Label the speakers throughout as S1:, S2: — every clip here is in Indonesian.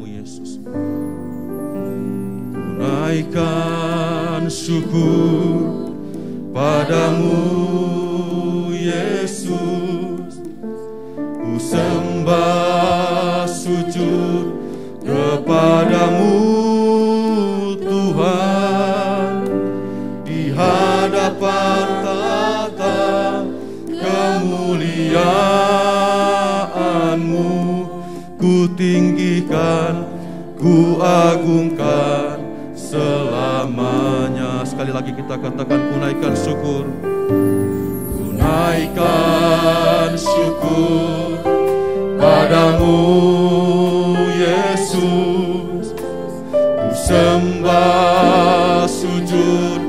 S1: Yesus. Ku naikkan syukur padamu Yesus, ku sembah sujud kepadamu Tuhan, di hadapan tahta kemuliaan-Mu ku tinggikan, ku agungkan selamanya. Sekali lagi kita katakan, ku naikkan syukur. Ku naikkan syukur padamu Yesus, ku sembah sujud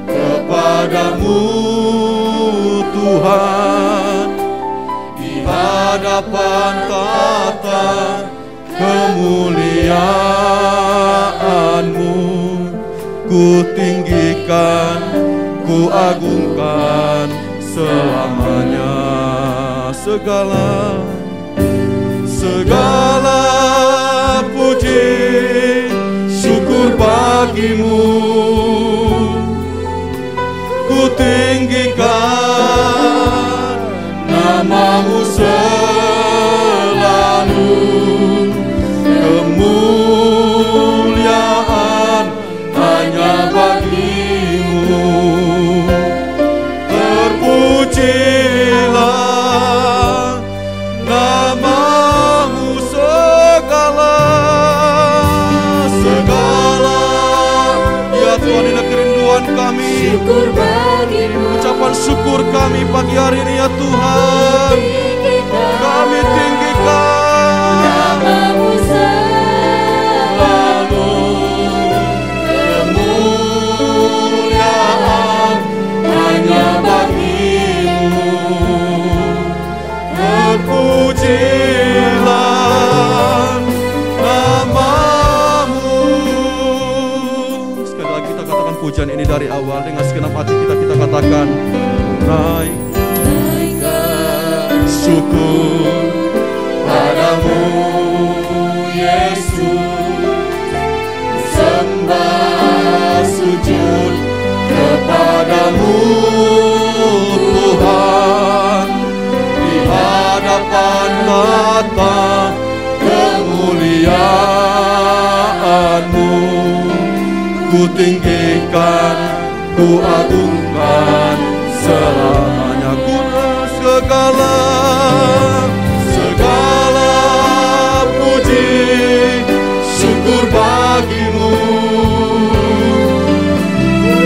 S1: kepadamu Tuhan, di hadapan tahta kemuliaan-Mu ku tinggikan, ku agungkan selamanya. Segala puji syukur bagimu, ku tinggikan nama-Mu selalu. Kemuliaan hanya bagi-Mu, terpujilah nama-Mu segala. Ya Tuhan, ini kerinduan kami,
S2: syukur bagimu,
S1: ucapan syukur kami pagi hari ini ya Tuhan. Kami tinggikan
S2: nama-Mu
S1: selalu. Kemuliaan hanya bagi-Mu, terpujilah nama-Mu. Sekali lagi kita katakan pujian ini dari awal dengan segenap hati kita katakan, naikkan syukur padamu Yesus, sembah sujud kepadamu Tuhan, di hadapan tahta kemuliaan-Mu ku tinggikan, ku agungkan selamanya. Ku segala puji syukur bagi-Mu,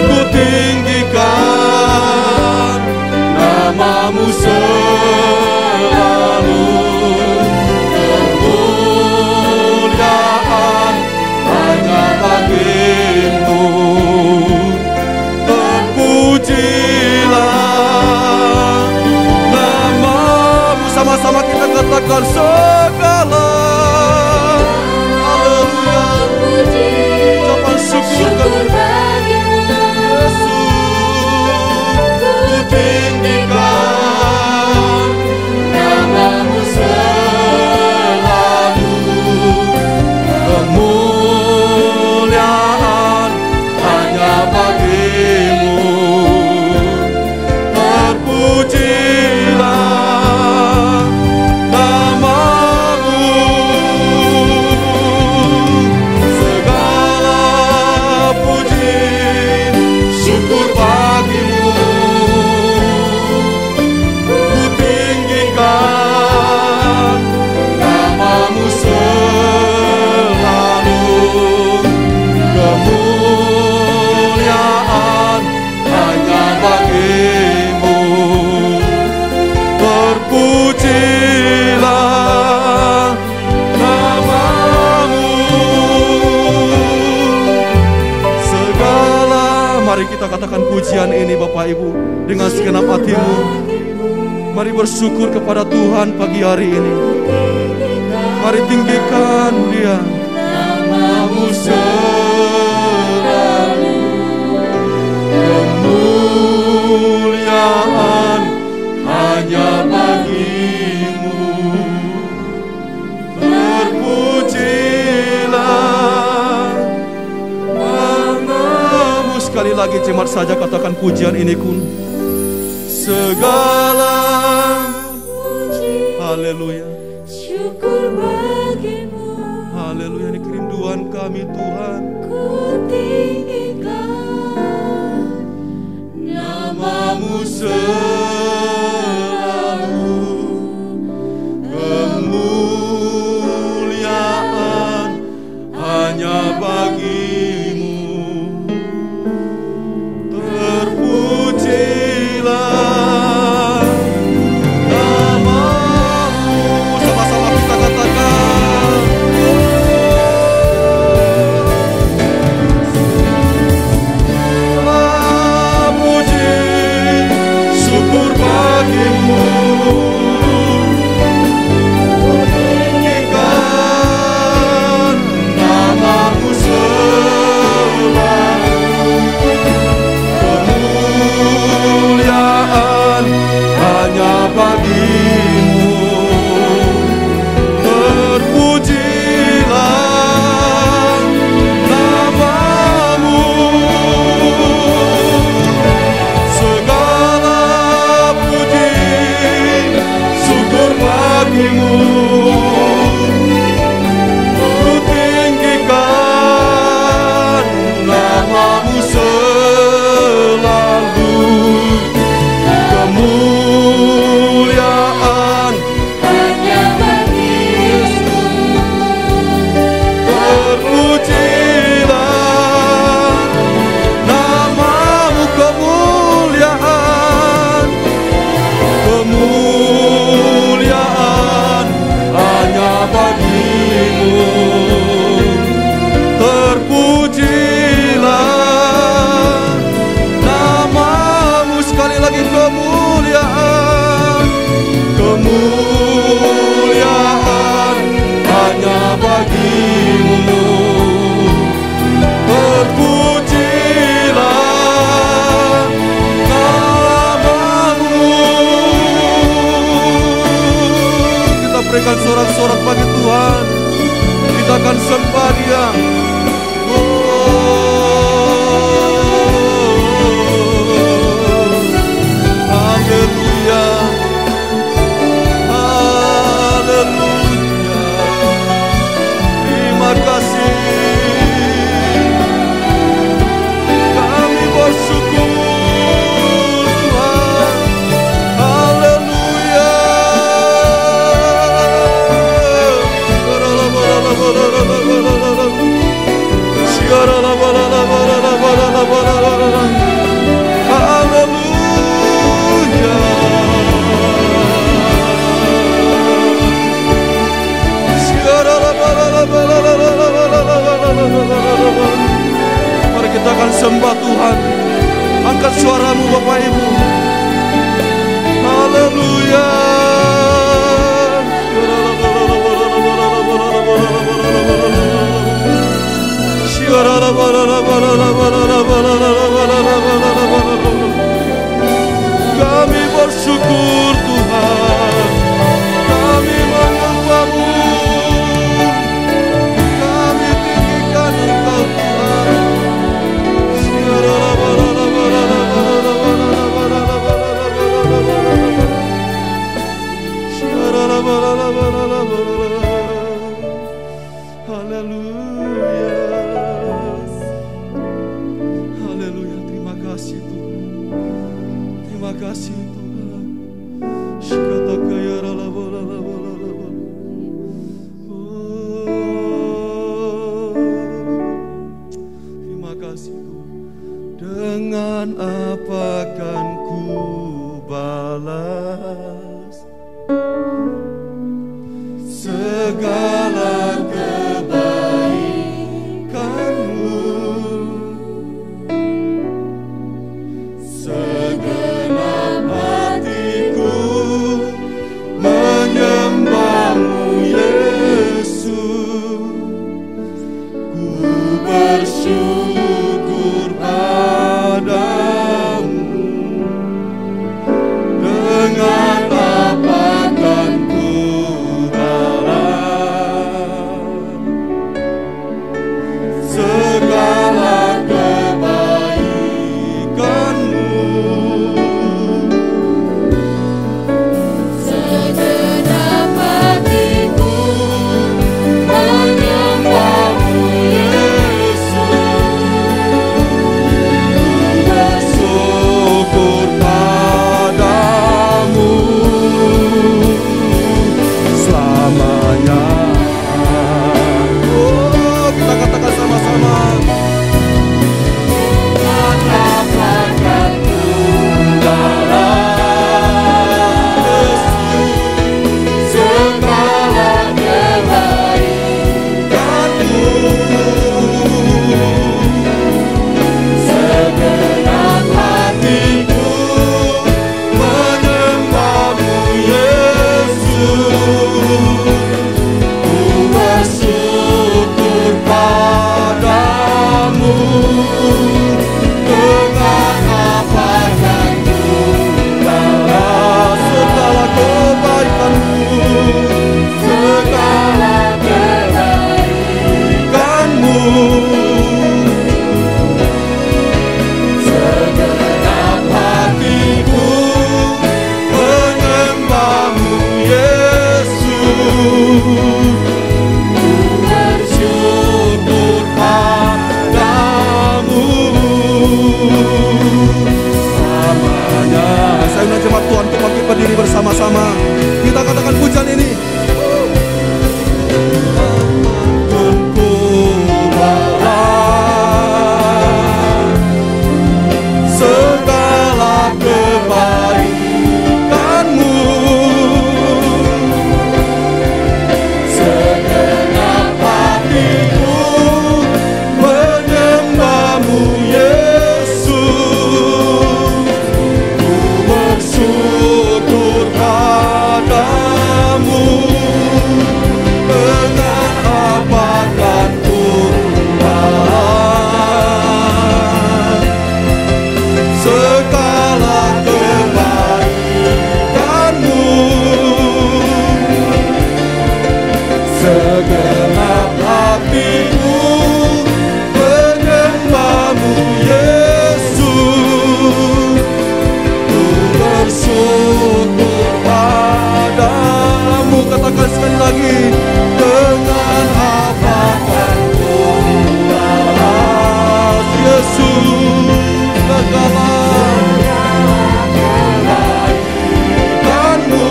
S1: ku tinggikan nama-Mu selalu. Kemuliaan hanya bagi-Mu, terpujilah nama-Mu. Sama-sama kita katakan segala, haleluya, ucapan syukur
S2: bagimu,
S1: Yesus, ku tinggikan nama-Mu selalu. Kemuliaan hanya bagi-Mu, terpujilah nama-Mu. Segala puji syukur bagi-Mu, ku tinggikan nama-Mu selalu. Kemuliaan hanya bagi-Mu, terpujilah nama-Mu. Segala, mari kita katakan pujian ini Bapak Ibu dengan segenap hatimu. Mari bersyukur kepada Tuhan pagi hari ini. Mari tinggikan Dia, nama-Mu selalu. Kemuliaan hanya bagi-Mu, terpujilah cemat saja katakan pujian ini kun. Segala
S2: puji,
S1: haleluya.
S2: syukur bagimu.
S1: Haleluya, ini kerinduan kami Tuhan.
S2: Ku tinggikan
S1: Namamu selalu, kemuliaan hanya bagimu. Terpujilah namamu. Sama-sama kita katakan. Puji, syukur bagimu. Tinggikan namamu selalu, kemuliaan hanya bagimu. Terpujilah namamu. Segala puji, syukur bagimu. Ku tinggikan namamu selalu, kemuliaan
S2: hanya bagimu.
S1: terpujilah namamu. Kemuliaan, kemuliaan hanya bagimu. Terpujilah namamu. Sekali lagi kemuliaan, kemuliaan hanya bagimu. Terpujilah namamu. Kita berikan sorak-sorak bagi Tuhan. Kita akan sembah Dia. Haleluya, haleluya. Terima kasih. Kami bersyukur Tuhan. Haleluya. Mari kita akan sembah Tuhan. Angkat suaramu Bapak Ibu. Haleluya. Kami bersyukur Tuhan. Kami menyembah-Mu. Kami tinggikan Engkau Tuhan. Haleluya. Haleluya. Terima kasih Tuhan. Terima kasih Tuhan. Terima kasih Tuhan. Dengan apa kan ku balas segala kebaikanmu. Segenap hatiku menyembah-Mu Yesus. Ku bersyukur padamu. Dengan apa kan ku balas segala kebaikanmu. Segenap hatiku menyembah-Mu Yesus. Bersyukur padamu selamanya. Saya undang jemaat Tuhan untuk bangkit berdiri bersama-sama. Kita katakan pujian ini. Ampunku Allah segala kebaikan-Mu. Segenap hatiku menyembah-Mu Yesus. Ku bersyukur padamu. Dengan apa kan ku balas segala kebaikan-Mu. Segenap hatiku menyembah-Mu Yesus. Ku bersyukur padamu. Katakan sekali lagi. Dengan apa kan ku balas Yesus segala kebaikan-Mu.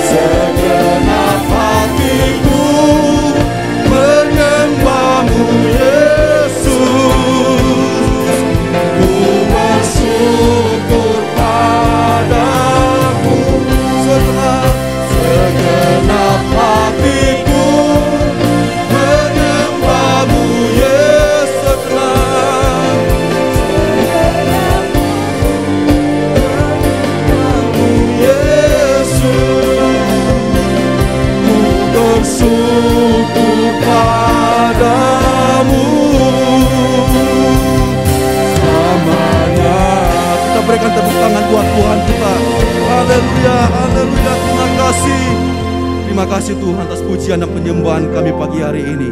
S1: Segenap hatiku menyembah-Mu Yesus. Ku bersyukur padamu. Segenap hatiku menyembah-Mu Yesus. Ku bersyukur padamu selamanya. Kita berikan tepuk tangan buat Tuhan kita. Haleluya, haleluya. Terima kasih. Terima kasih Tuhan atas pujian dan penyembahan kami pagi hari ini.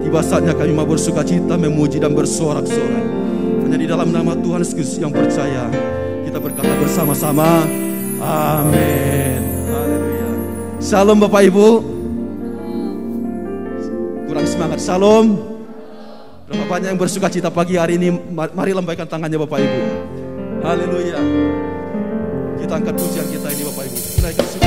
S1: Tiba saatnya kami mau bersuka cita, memuji dan bersorak-sorai. Hanya di dalam nama Tuhan Yesus yang percaya. Kita berkata bersama-sama. Amin. Haleluya. Shalom Bapak Ibu. Kurang semangat. Shalom. Berapa banyak yang bersuka cita pagi hari ini? Mari lambaikan tangannya Bapak Ibu. Haleluya. Kita angkat pujian kita ini Bapak Ibu. Naikkan syukur.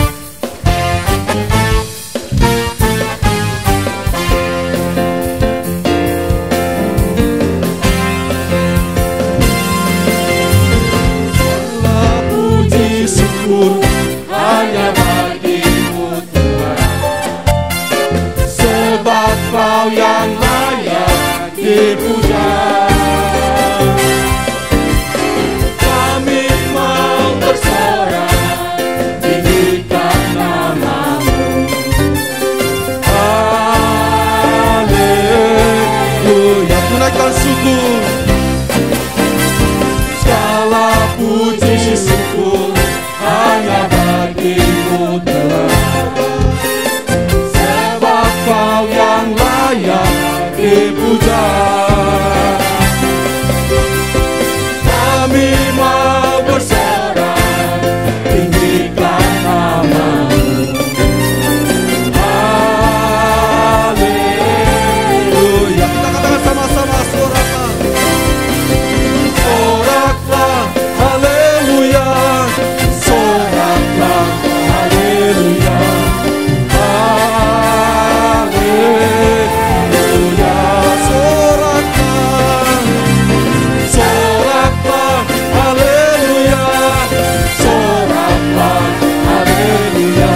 S1: Segala puji syukur hanya bagi-Mu Tuhan. Sebab Kau yang layak dipuja. Kami mau bersorak, tinggikan nama-Mu. Haleluya. Tunaikan syukur. Segala puji syukur hanya bagi-Mu Tuhan. Sebab Kau yang layak dipuja. Kami mau bersorak, tinggikan nama-Mu. Haleluya. Kita katakan sama-sama, soraklah. Soraklah, haleluya. Soraklah, haleluya. Haleluya. Soraklah, soraklah, haleluya. Soraklah, haleluya.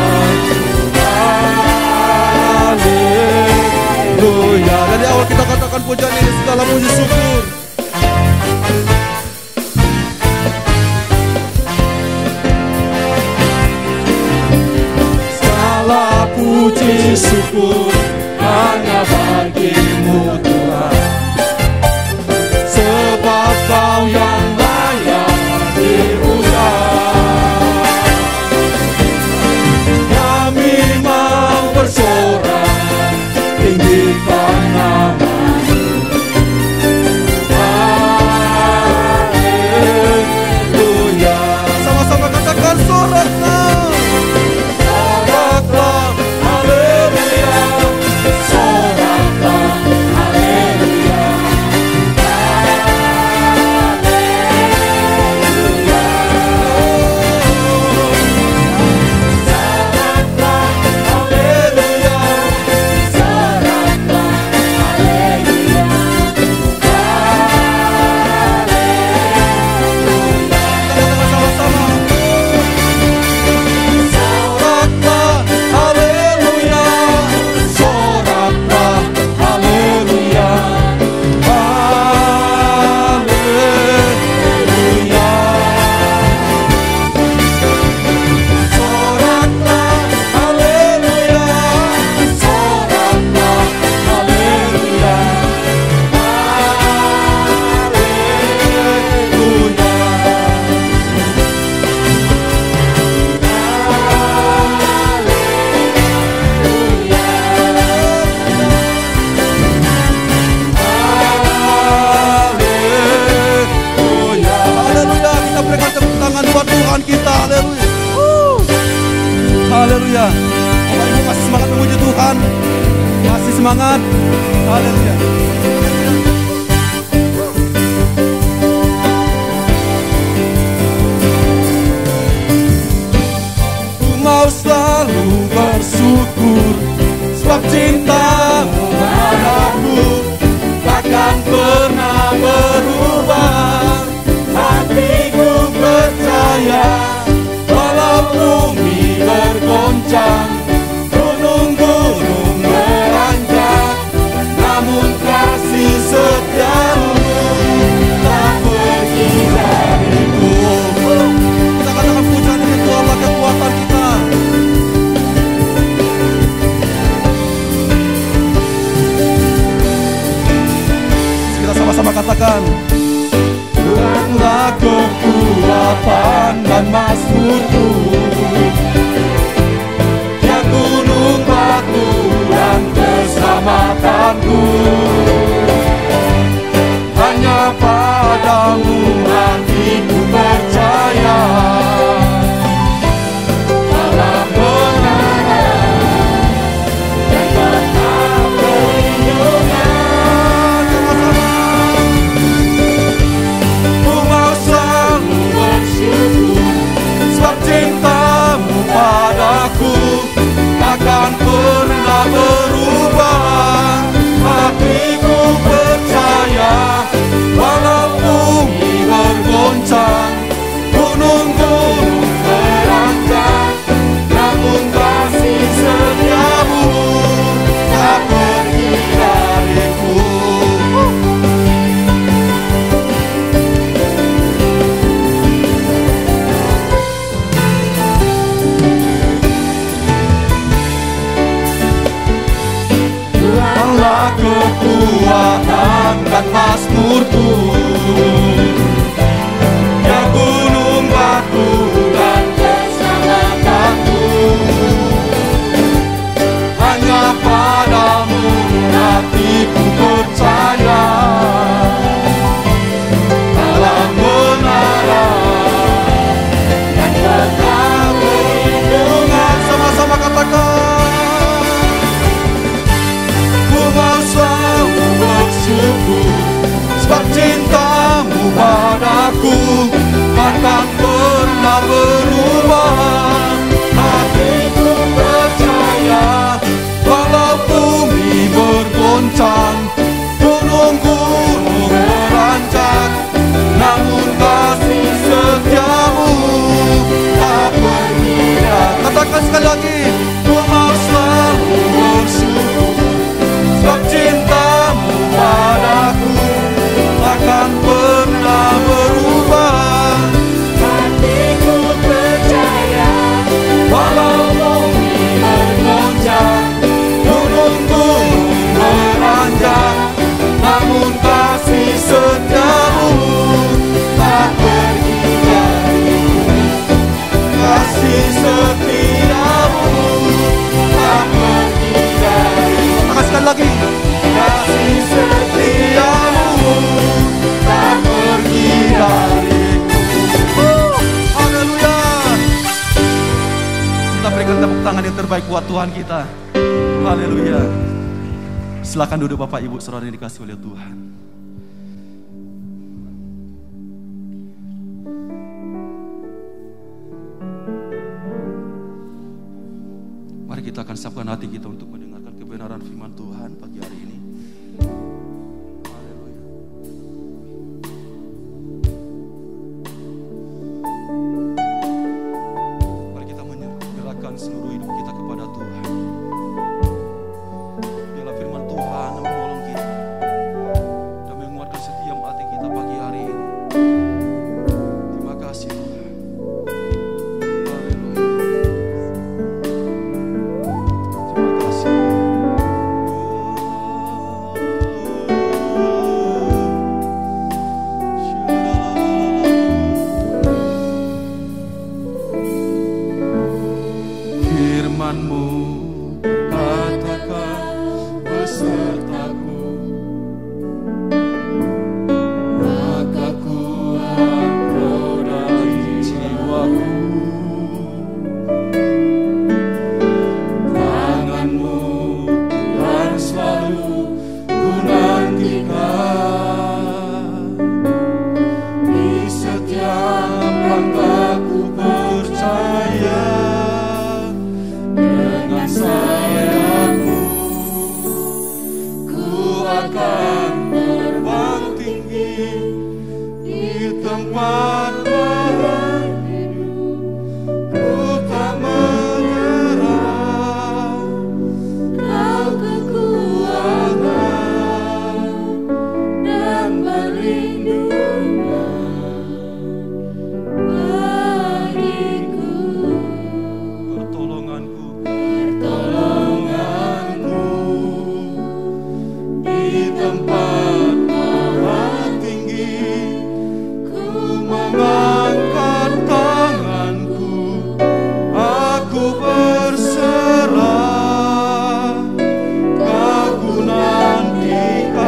S1: Haleluya. Dari awal kita katakan pujian ini segala puji syukur. Segala puji syukur hanya bagi-Mu Tuhan. Sebab Tuhan kita. Haleluya. Haleluya. Bapak Ibu masih semangat memuji Tuhan. Masih semangat. Haleluya. Ku mau selalu bersyukur sebab cintamu padaku takkan pernah berubah. Hatiku percaya walau bumi bergoncang, gunung-gunung beranjak, namun kasih setiamu tak pergi dariku. Kita katakan pujian ini, Tuhanlah kekuatan kita. Kita sama-sama katakan, Tuhanlah kekuatan dan mazmurku, Dia gunung batu dan keselamatanku. Hanya padamu hatiku percaya, Allah benar dan tetap perlindungan. Ku mau selalu bersyukur sebab cintamu padaku takkan pernah berubah. Hatiku percaya walau bumi bergoncang, gunung-gunung beranjak, namun kasih setiamu tak pergi dariku. Tuhanlah kekuatan dan mazmurku, Dia gunung batu dan keselamatanku. Hanya padamu hatiku percaya, Allah menara dan tetap perlindungan. Sama-sama katakan, ku mau selalu bersyukur sebab cintamu padaku takkan pernah berubah. Hatiku percaya walau bumi bergoncang, gunung-gunung beranjak, namun kasih setiamu tak pergi. Katakan sekali lagi, ku mau selalu bersyukur sebab cintamu padaku takkan pernah berubah. Hatiku percaya walau bumi bergoncang, gunung-gunung beranjak, namun kasih setiamu tak pergi dariku. Kasih setiamu tak pergi dariku. Sekali lagi, kasih setiamu tak pergi dariku. Haleluya. Kita berikan tepuk tangan yang terbaik buat Tuhan kita. Haleluya. Silakan duduk Bapak Ibu saudara yang dikasihi oleh Tuhan. Mari kita akan siapkan hati kita untuk mendengarkan kebenaran firman Tuhan pagi hari ini. Haleluya. Mari kita menyerahkan seluruh hidup kita kepada Tuhan. Biarlah firman Tuhan menolong kita dan menguatkan setiap hati kita pagi hari ini. Terima kasih Tuhan. Haleluya. Terima kasih. tempat badai hidup, ku tak menyerah.
S2: Kau kekuatan dan perlindungan bagiku.
S1: Pertolonganku di tempat maha tinggi, ku mengangkat tanganku, aku berserah. Kau ku nantikan,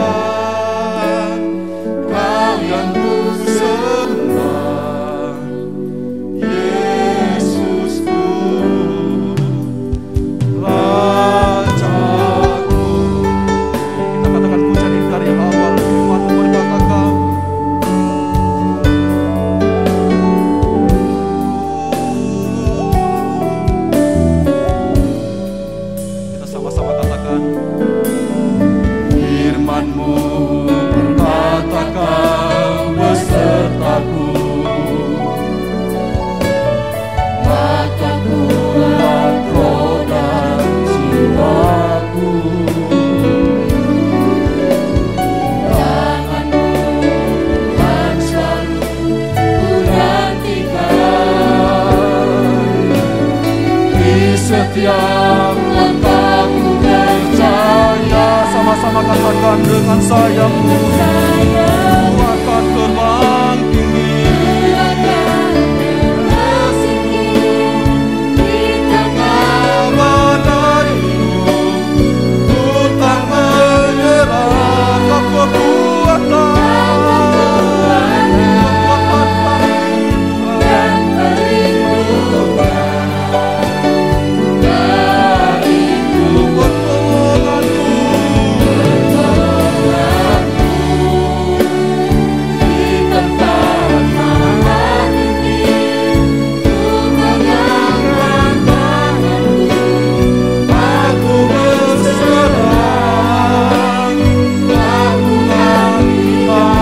S1: Kau yang ku sembah, Yesusku, Rajaku. Kita katakan pujian ini dari awal firman-Mu berkatakan, kita sama-sama katakan, firman-Mu berkatakan besertaku, maka kuat roh dan jiwaku.
S2: Tangan-Mu kan selalu ku nantikan,
S1: Di setiap langkahku percaya. Sama-sama katakan dengan sayap-Mu, ku akan terbang tinggi. Di tengah badai hidup, ku tak menyerah. Kau kekuatan
S2: dan perlindungan bagiku. Di tempat maha tinggi, ku mengangkat tanganku,
S1: aku berserah. Kau ku nantikan,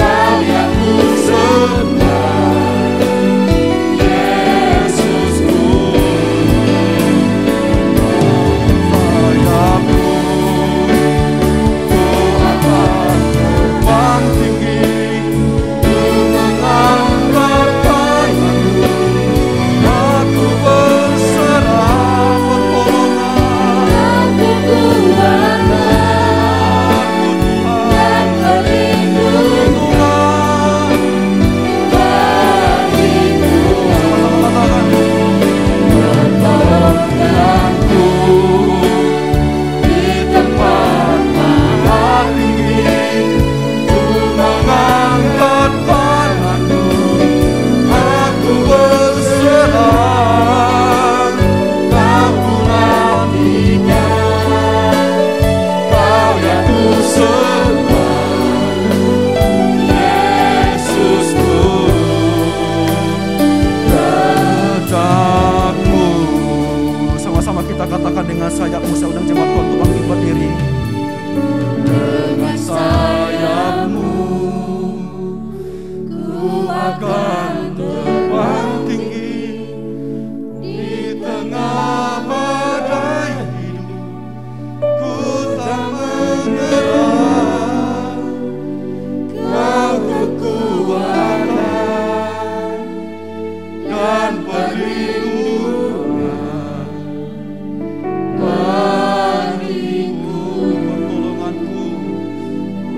S2: Kau yang ku
S1: sembah, Yesusku, sayapku, ku akan terbang tinggi, ku mengangkat tanganku, aku berserah. Pertolongan
S2: kekuatan dan perlindungan bagiku.
S1: Pertolonganku di tempat maha tinggi, ku mengangkat tanganku, aku berserah. Kau ku nantikan, Kau yang ku sembah, Yesusku, Rajaku. Sama-sama kita katakan dengan sayap-Mu. Saya undang jemaat Tuhan untuk bangkit berdiri. Dengan sayap-Mu, ku akan terbang tinggi. Di tengah badai hidup, ku tak menyerah. Kau kekuatan dan perlindungan bagiku.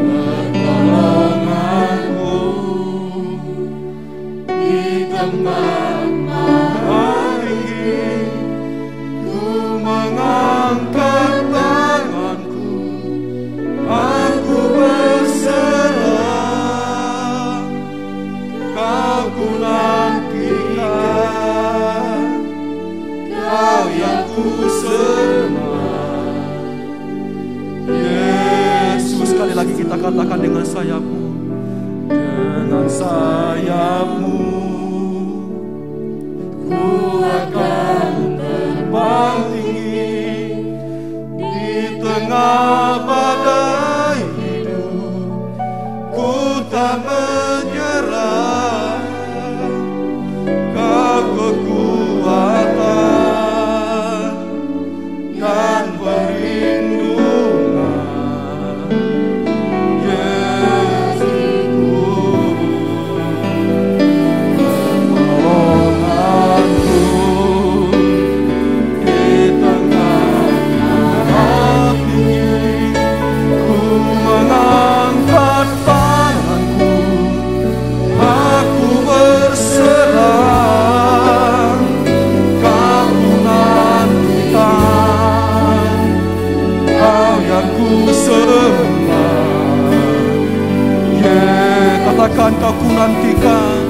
S1: Pertolonganku di tempat maha tinggi, ku mengangkat tanganku, aku berserah. Kau ku nantikan, Kau yang ku sembah, Yesus. Sekali lagi kita katakan dengan sayap-Mu, dengan sayap-Mu, ku akan terbang tinggi. Di tengah badai hidup, ku tak menyerah, Kau kekuatan dan perlindungan, Yesusku. Permohonanku di tengah hati, ku mengangkat tanganku, aku berserah, Kau nantikan, Kau yang ku sembah. Katakan Kau ku nantikan.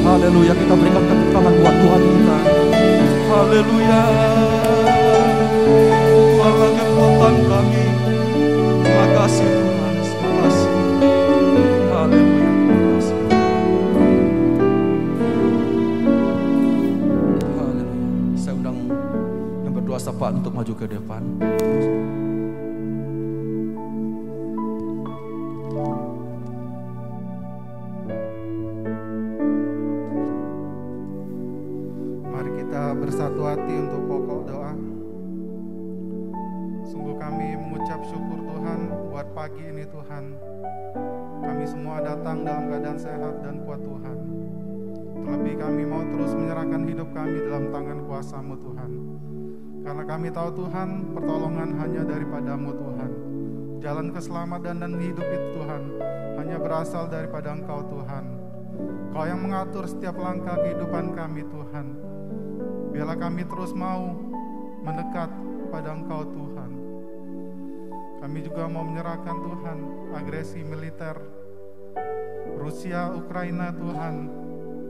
S1: Haleluya, kita berikan tepuk tangan buat Tuhan kita. Haleluya. Tuhanlah kekuatan kami. Terima kasih Tuhan, terima kasih. Haleluya, terima kasih. Haleluya. Saya undang yang berdoa sapa untuk maju ke depan.
S3: Bersatu hati untuk pokok doa. Sungguh kami mengucap syukur Tuhan buat pagi ini Tuhan. Kami semua datang dalam keadaan sehat dan kuat Tuhan. Terlebih kami mau terus menyerahkan hidup kami dalam tangan kuasa-Mu Tuhan. Karena kami tahu Tuhan, pertolongan hanya daripada-Mu Tuhan. Jalan keselamatan dan hidup itu Tuhan hanya berasal daripada Engkau Tuhan. Kau yang mengatur setiap langkah kehidupan kami Tuhan. Biarlah kami terus mau mendekat pada Engkau Tuhan. Kami juga mau menyerahkan Tuhan agresi militer Rusia, Ukraina Tuhan.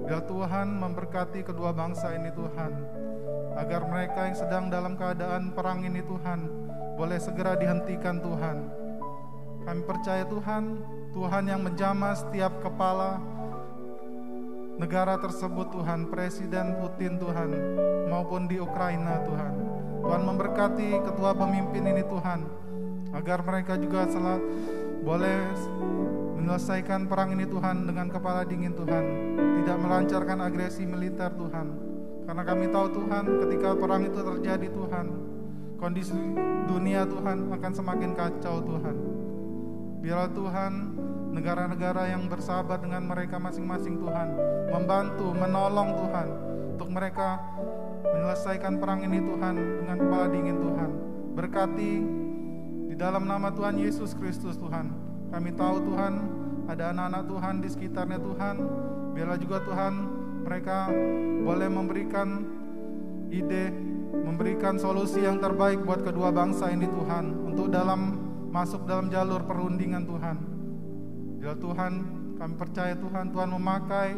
S3: Biar Tuhan memberkati kedua bangsa ini Tuhan, agar mereka yang sedang dalam keadaan perang ini Tuhan boleh segera dihentikan Tuhan. Kami percaya Tuhan, Tuhan yang menjamah setiap kepala negara tersebut Tuhan, Presiden Putin Tuhan, maupun di Ukraina Tuhan. Tuhan memberkati ketua pemimpin ini Tuhan, agar mereka juga boleh menyelesaikan perang ini Tuhan dengan kepala dingin Tuhan, tidak melancarkan agresi militer Tuhan. Karena kami tahu Tuhan, ketika perang itu terjadi Tuhan, kondisi dunia Tuhan akan semakin kacau Tuhan. Biarlah Tuhan, negara-negara yang bersahabat dengan mereka masing-masing Tuhan, membantu, menolong Tuhan, untuk mereka menyelesaikan perang ini Tuhan dengan kepala dingin Tuhan. Berkati di dalam nama Tuhan Yesus Kristus Tuhan. Kami tahu Tuhan, ada anak-anak Tuhan di sekitarnya Tuhan. Biarlah juga Tuhan, mereka boleh memberikan ide, memberikan solusi yang terbaik buat kedua bangsa ini Tuhan, untuk masuk dalam jalur perundingan Tuhan. Ya Tuhan, kami percaya Tuhan, Tuhan memakai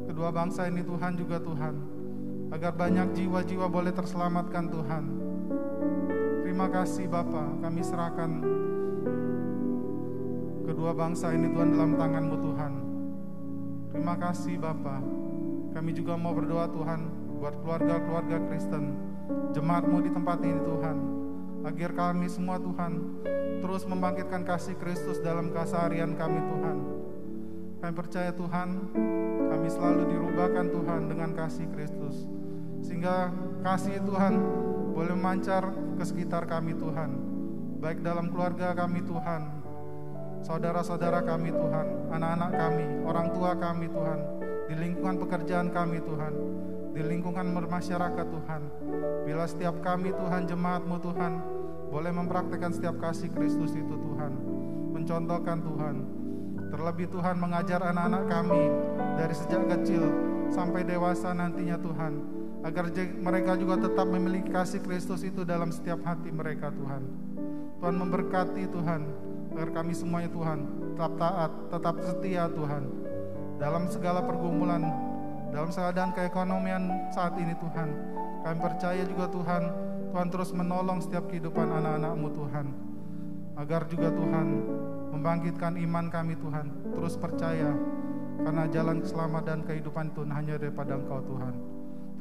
S3: kedua bangsa ini Tuhan juga Tuhan, agar banyak jiwa-jiwa boleh terselamatkan Tuhan. Terima kasih Bapa, kami serahkan kedua bangsa ini Tuhan dalam tangan-Mu Tuhan. Terima kasih Bapa. Kami juga mau berdoa Tuhan buat keluarga-keluarga Kristen, jemaat-Mu di tempat ini Tuhan, agar kami semua Tuhan terus membangkitkan kasih Kristus dalam keseharian kami Tuhan. Kami percaya Tuhan, kami selalu dirubahkan Tuhan dengan kasih Kristus, sehingga kasih Tuhan boleh memancar ke sekitar kami Tuhan, baik dalam keluarga kami Tuhan, saudara-saudara kami Tuhan, anak-anak kami, orang tua kami Tuhan, di lingkungan pekerjaan kami Tuhan, di lingkungan bermasyarakat Tuhan. Bila setiap kami Tuhan, jemaat-Mu Tuhan, boleh mempraktikkan setiap kasih Kristus itu Tuhan, mencontohkan Tuhan. Terlebih Tuhan mengajar anak-anak kami dari sejak kecil sampai dewasa nantinya Tuhan, agar mereka juga tetap memiliki kasih Kristus itu dalam setiap hati mereka Tuhan. Tuhan memberkati Tuhan, agar kami semuanya Tuhan tetap taat, tetap setia Tuhan. Dalam segala pergumulan, dalam keadaan keekonomian saat ini Tuhan, kami percaya juga Tuhan, Tuhan terus menolong setiap kehidupan anak-anak-Mu Tuhan. Agar juga Tuhan membangkitkan iman kami Tuhan, terus percaya, karena jalan keselamatan dan kehidupan itu hanya daripada Engkau Tuhan.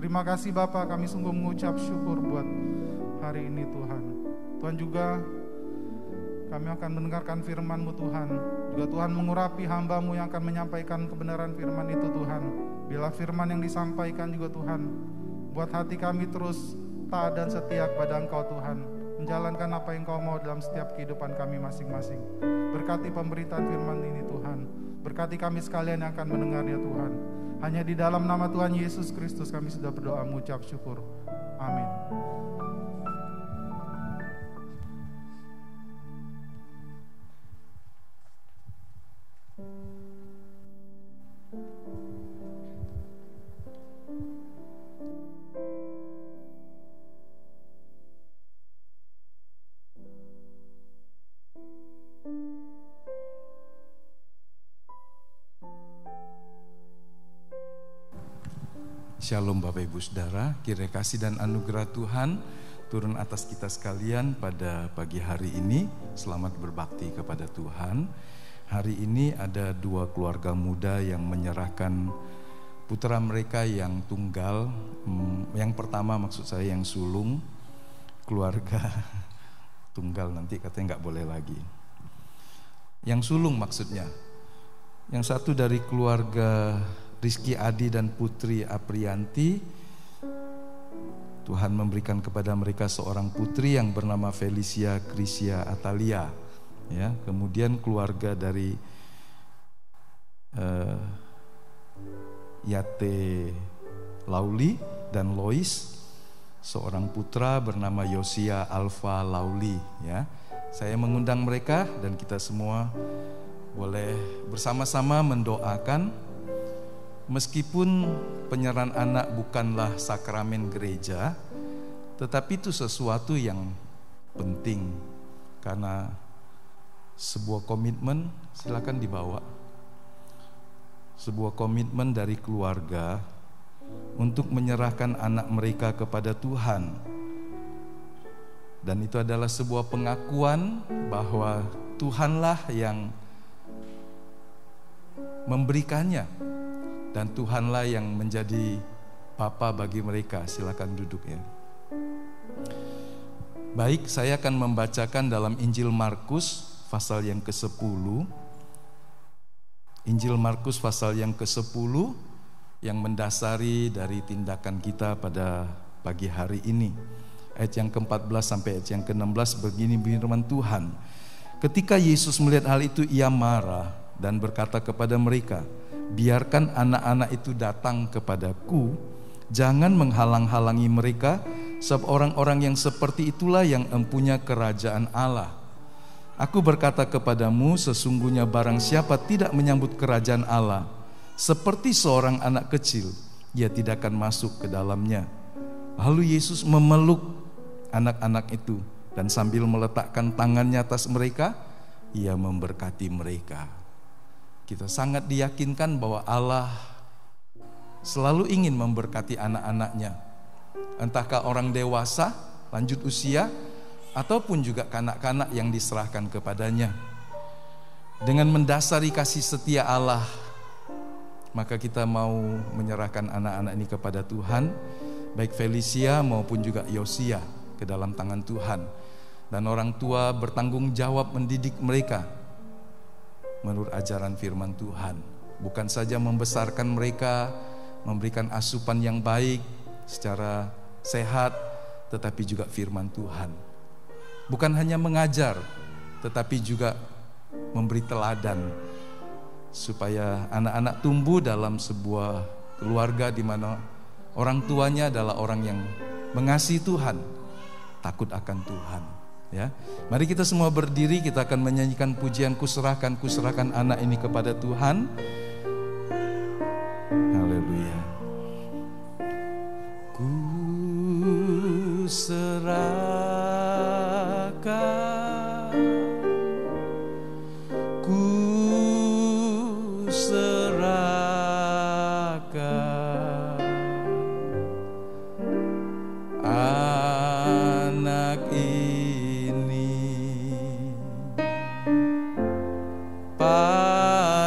S3: Terima kasih Bapa, kami sungguh mengucap syukur buat hari ini Tuhan. Tuhan juga kami akan mendengarkan firman-Mu Tuhan. Juga Tuhan mengurapi hamba-Mu yang akan menyampaikan kebenaran firman itu Tuhan. Bila firman yang disampaikan juga Tuhan, buat hati kami terus taat dan setia kepada Engkau Tuhan, menjalankan apa yang Engkau mau dalam setiap kehidupan kami masing-masing. Berkati pemberitaan firman ini Tuhan. Berkati kami sekalian yang akan mendengarnya Tuhan. Hanya di dalam nama Tuhan Yesus Kristus kami sudah berdoa mengucap syukur. Amin.
S4: Shalom Bapak Ibu Saudara, kiranya kasih dan anugerah Tuhan turun atas kita sekalian pada pagi hari ini. Selamat berbakti kepada Tuhan. Hari ini ada dua keluarga muda yang menyerahkan putra mereka yang tunggal. Yang pertama maksud saya yang sulung, keluarga tunggal nanti katanya nggak boleh lagi. Yang sulung maksudnya. Yang satu dari keluarga Rizky Adi dan Putri Aprianti, Tuhan memberikan kepada mereka seorang putri yang bernama Felicia Krisia Atalia. Ya, kemudian keluarga dari Yate Lauli dan Lois, seorang putra bernama Yosia Alfa Lauli. Ya, saya mengundang mereka dan kita semua boleh bersama-sama mendoakan. Meskipun penyerahan anak bukanlah sakramen gereja, tetapi itu sesuatu yang penting karena sebuah komitmen, silakan dibawa. Sebuah komitmen dari keluarga untuk menyerahkan anak mereka kepada Tuhan. Dan itu adalah sebuah pengakuan bahwa Tuhanlah yang memberikannya. Dan Tuhanlah yang menjadi Bapa bagi mereka. Silakan duduk ya. Baik, saya akan membacakan dalam Injil Markus pasal yang ke-10. Injil Markus pasal yang ke-10 yang mendasari dari tindakan kita pada pagi hari ini. Ayat yang ke-14 sampai ayat yang ke-16 begini firman Tuhan. Ketika Yesus melihat hal itu, ia marah dan berkata kepada mereka, biarkan anak-anak itu datang kepadaku, jangan menghalang-halangi mereka, sebab orang-orang yang seperti itulah yang empunya kerajaan Allah. Aku berkata kepadamu, sesungguhnya barang siapa tidak menyambut kerajaan Allah seperti seorang anak kecil, ia tidak akan masuk ke dalamnya. Lalu Yesus memeluk anak-anak itu dan sambil meletakkan tangannya atas mereka, ia memberkati mereka. Kita sangat diyakinkan bahwa Allah selalu ingin memberkati anak-anaknya. Entahkah orang dewasa, lanjut usia, ataupun juga kanak-kanak yang diserahkan kepadanya. Dengan mendasari kasih setia Allah, maka kita mau menyerahkan anak-anak ini kepada Tuhan, baik Felicia maupun juga Yosia ke dalam tangan Tuhan. Dan orang tua bertanggung jawab mendidik mereka menurut ajaran firman Tuhan. Bukan saja membesarkan mereka, memberikan asupan yang baik secara sehat, tetapi juga firman Tuhan. Bukan hanya mengajar, tetapi juga memberi teladan supaya anak-anak tumbuh dalam sebuah keluarga di mana orang tuanya adalah orang yang mengasihi Tuhan, takut akan Tuhan. Ya, mari kita semua berdiri, kita akan menyanyikan pujian kuserahkan anak ini kepada Tuhan. Haleluya. Kuserahkan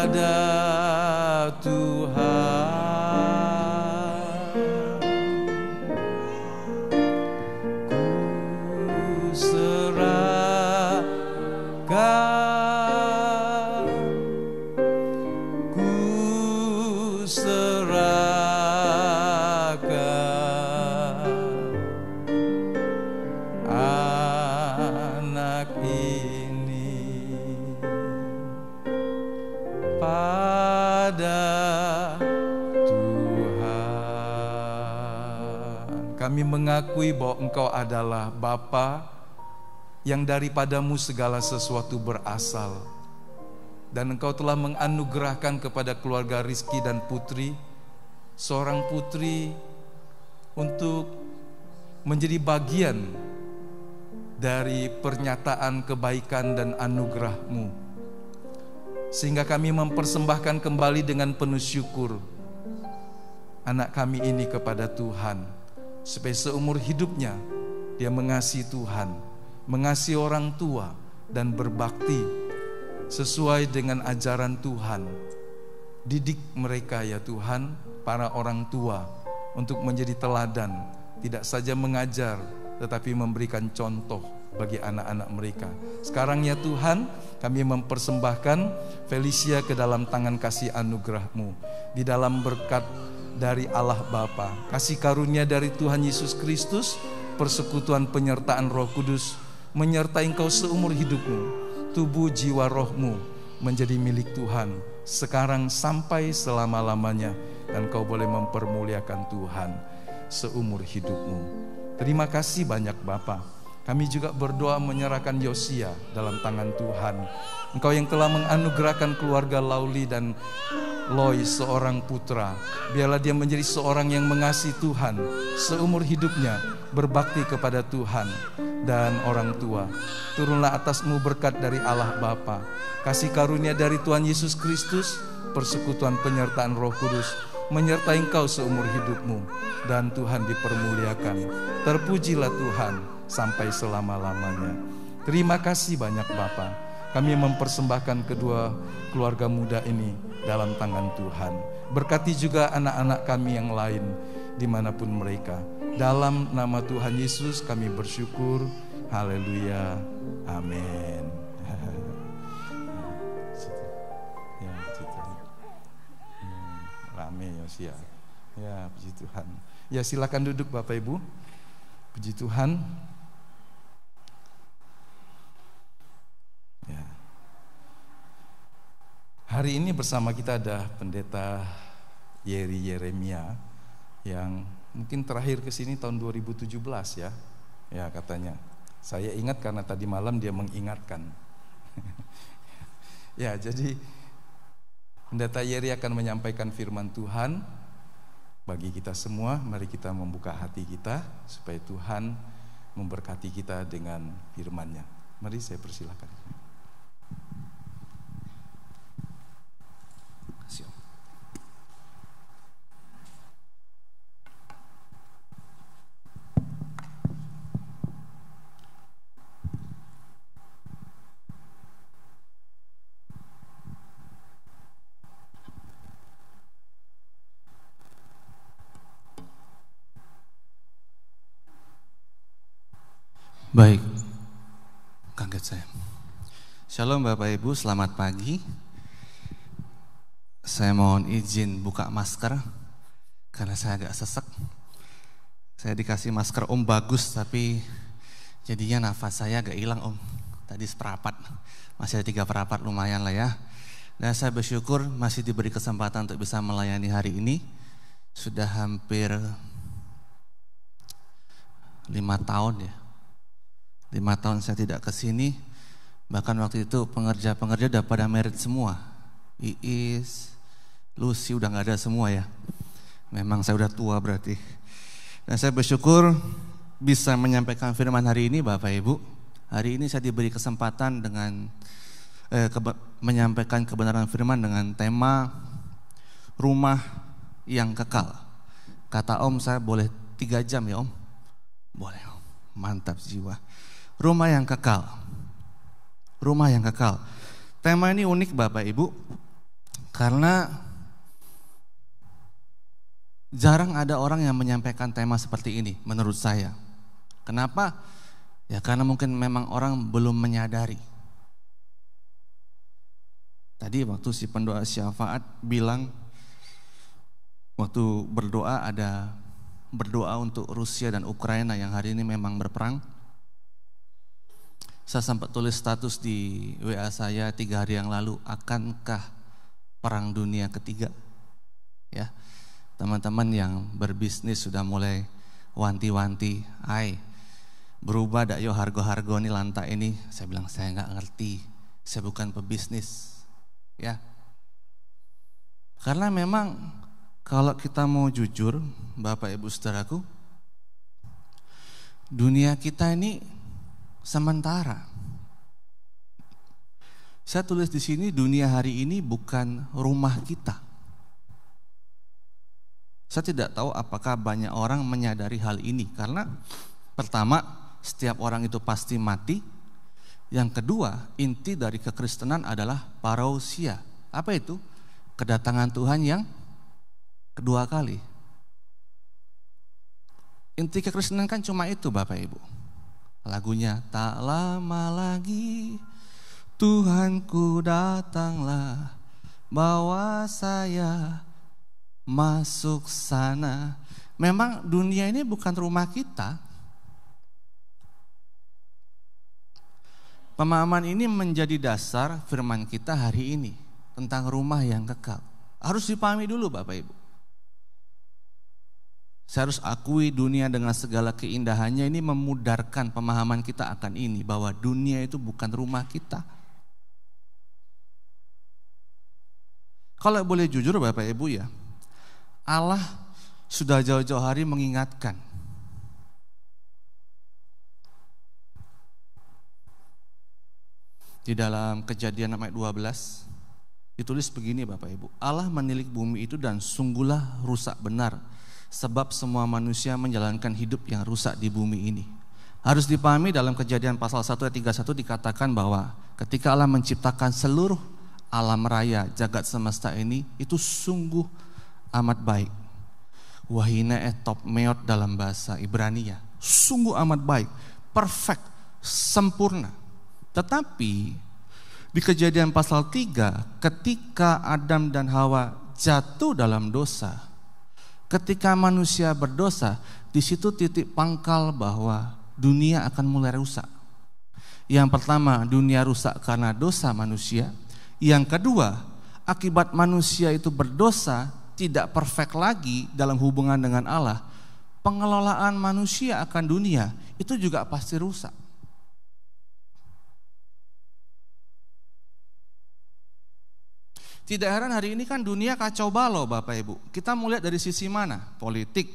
S4: kepada Tuhan. Ku serahkan, ku serahkan anak ini pada Tuhan. Kami mengakui bahwa Engkau adalah Bapa yang daripadamu segala sesuatu berasal, dan Engkau telah menganugerahkan kepada keluarga Rizky dan Putri, seorang putri, untuk menjadi bagian dari pernyataan kebaikan dan anugerah-Mu, sehingga kami mempersembahkan kembali dengan penuh syukur anak kami ini kepada Tuhan, supaya seumur hidupnya dia mengasihi Tuhan, mengasihi orang tua, dan berbakti sesuai dengan ajaran Tuhan. Didik mereka ya Tuhan, para orang tua, untuk menjadi teladan, tidak saja mengajar tetapi memberikan contoh bagi anak-anak mereka. Sekarang ya Tuhan, kami mempersembahkan Felicia ke dalam tangan kasih anugerah-Mu, di dalam berkat dari Allah Bapa, kasih karunia dari Tuhan Yesus Kristus, persekutuan penyertaan Roh Kudus menyertai Engkau seumur hidupmu. Tubuh jiwa rohmu menjadi milik Tuhan sekarang sampai selama-lamanya, dan Kau boleh mempermuliakan Tuhan seumur hidupmu. Terima kasih banyak Bapa. Kami juga berdoa menyerahkan Yosia dalam tangan Tuhan. Engkau yang telah menganugerahkan keluarga Lauli dan Loy seorang putra, biarlah dia menjadi seorang yang mengasihi Tuhan seumur hidupnya, berbakti kepada Tuhan dan orang tua. Turunlah atasmu berkat dari Allah Bapa, kasih karunia dari Tuhan Yesus Kristus, persekutuan penyertaan Roh Kudus menyertai engkau seumur hidupmu, dan Tuhan dipermuliakan. Terpujilah Tuhan sampai selama-lamanya. Terima kasih banyak Bapa. Kami mempersembahkan kedua keluarga muda ini dalam tangan Tuhan. Berkati juga anak-anak kami yang lain dimanapun mereka. Dalam nama Tuhan Yesus kami bersyukur. Haleluya. Amin. Ya, rame Yosia. Ya, puji Tuhan. Ya, silakan duduk Bapak Ibu. Puji Tuhan. Ya. Hari ini bersama kita ada Pendeta Yeri Yeremia yang mungkin terakhir ke sini tahun 2017 ya. Ya katanya. Saya ingat karena tadi malam dia mengingatkan. Ya, jadi Pendeta Yeri akan menyampaikan firman Tuhan bagi kita semua. Mari kita membuka hati kita supaya Tuhan memberkati kita dengan firman-Nya. Mari saya persilakan.
S5: Baik, kaget saya. Shalom Bapak Ibu, selamat pagi. Saya mohon izin buka masker karena saya agak sesek. Saya dikasih masker Om bagus, tapi jadinya nafas saya agak hilang Om. Tadi seperapat, masih ada 3 perapat, lumayan lah ya. Dan saya bersyukur masih diberi kesempatan untuk bisa melayani hari ini. Sudah hampir 5 tahun ya. 5 tahun saya tidak ke sini, bahkan waktu itu pengerja-pengerja udah pada merit semua. Iis, Lucy udah gak ada semua ya. Memang saya udah tua berarti. Dan saya bersyukur bisa menyampaikan firman hari ini Bapak Ibu. Hari ini saya diberi kesempatan dengan menyampaikan kebenaran firman dengan tema rumah yang kekal. Kata Om, saya boleh 3 jam ya Om? Boleh Om, mantap jiwa. Rumah yang kekal. Rumah yang kekal. Tema ini unik Bapak Ibu. Karena jarang ada orang yang menyampaikan tema seperti ini menurut saya. Kenapa? Ya karena mungkin memang orang belum menyadari. Tadi waktu si pendoa syafaat bilang, waktu berdoa ada berdoa untuk Rusia dan Ukraina yang hari ini memang berperang. Saya sempat tulis status di WA saya 3 hari yang lalu, akankah perang dunia ketiga? Ya, teman-teman yang berbisnis sudah mulai wanti-wanti, berubah dak yo harga-harga ini lantai ini. Saya bilang saya nggak ngerti, saya bukan pebisnis, ya. Karena memang kalau kita mau jujur, Bapak Ibu Saudaraku, dunia kita ini sementara. Saya tulis di sini, dunia hari ini bukan rumah kita. Saya tidak tahu apakah banyak orang menyadari hal ini, karena pertama, setiap orang itu pasti mati. Yang kedua, inti dari kekristenan adalah parousia. Apa itu? Kedatangan Tuhan yang kedua kali. Inti kekristenan kan cuma itu, Bapak Ibu. Lagunya, tak lama lagi Tuhanku datanglah, bawa saya masuk sana. Memang dunia ini bukan rumah kita. Pemahaman ini menjadi dasar firman kita hari ini tentang rumah yang kekal. Harus dipahami dulu Bapak Ibu. Saya harus akui dunia dengan segala keindahannya ini memudarkan pemahaman kita akan ini, bahwa dunia itu bukan rumah kita. Kalau boleh jujur Bapak Ibu ya, Allah sudah jauh-jauh hari mengingatkan. Di dalam Kejadian ayat 12 ditulis begini Bapak Ibu, Allah menilik bumi itu dan sungguhlah rusak benar, sebab semua manusia menjalankan hidup yang rusak di bumi ini. Harus dipahami dalam Kejadian pasal 1 ayat 31 dikatakan bahwa ketika Allah menciptakan seluruh alam raya jagat semesta ini, itu sungguh amat baik. Wahina top meot dalam bahasa Ibrania, sungguh amat baik, perfect, sempurna. Tetapi di Kejadian pasal 3, ketika Adam dan Hawa jatuh dalam dosa, ketika manusia berdosa, di situ titik pangkal bahwa dunia akan mulai rusak. Yang pertama, dunia rusak karena dosa manusia. Yang kedua, akibat manusia itu berdosa, tidak perfect lagi dalam hubungan dengan Allah, pengelolaan manusia akan dunia itu juga pasti rusak. Tidak heran hari ini kan dunia kacau balau Bapak Ibu. Kita mau lihat dari sisi mana? Politik.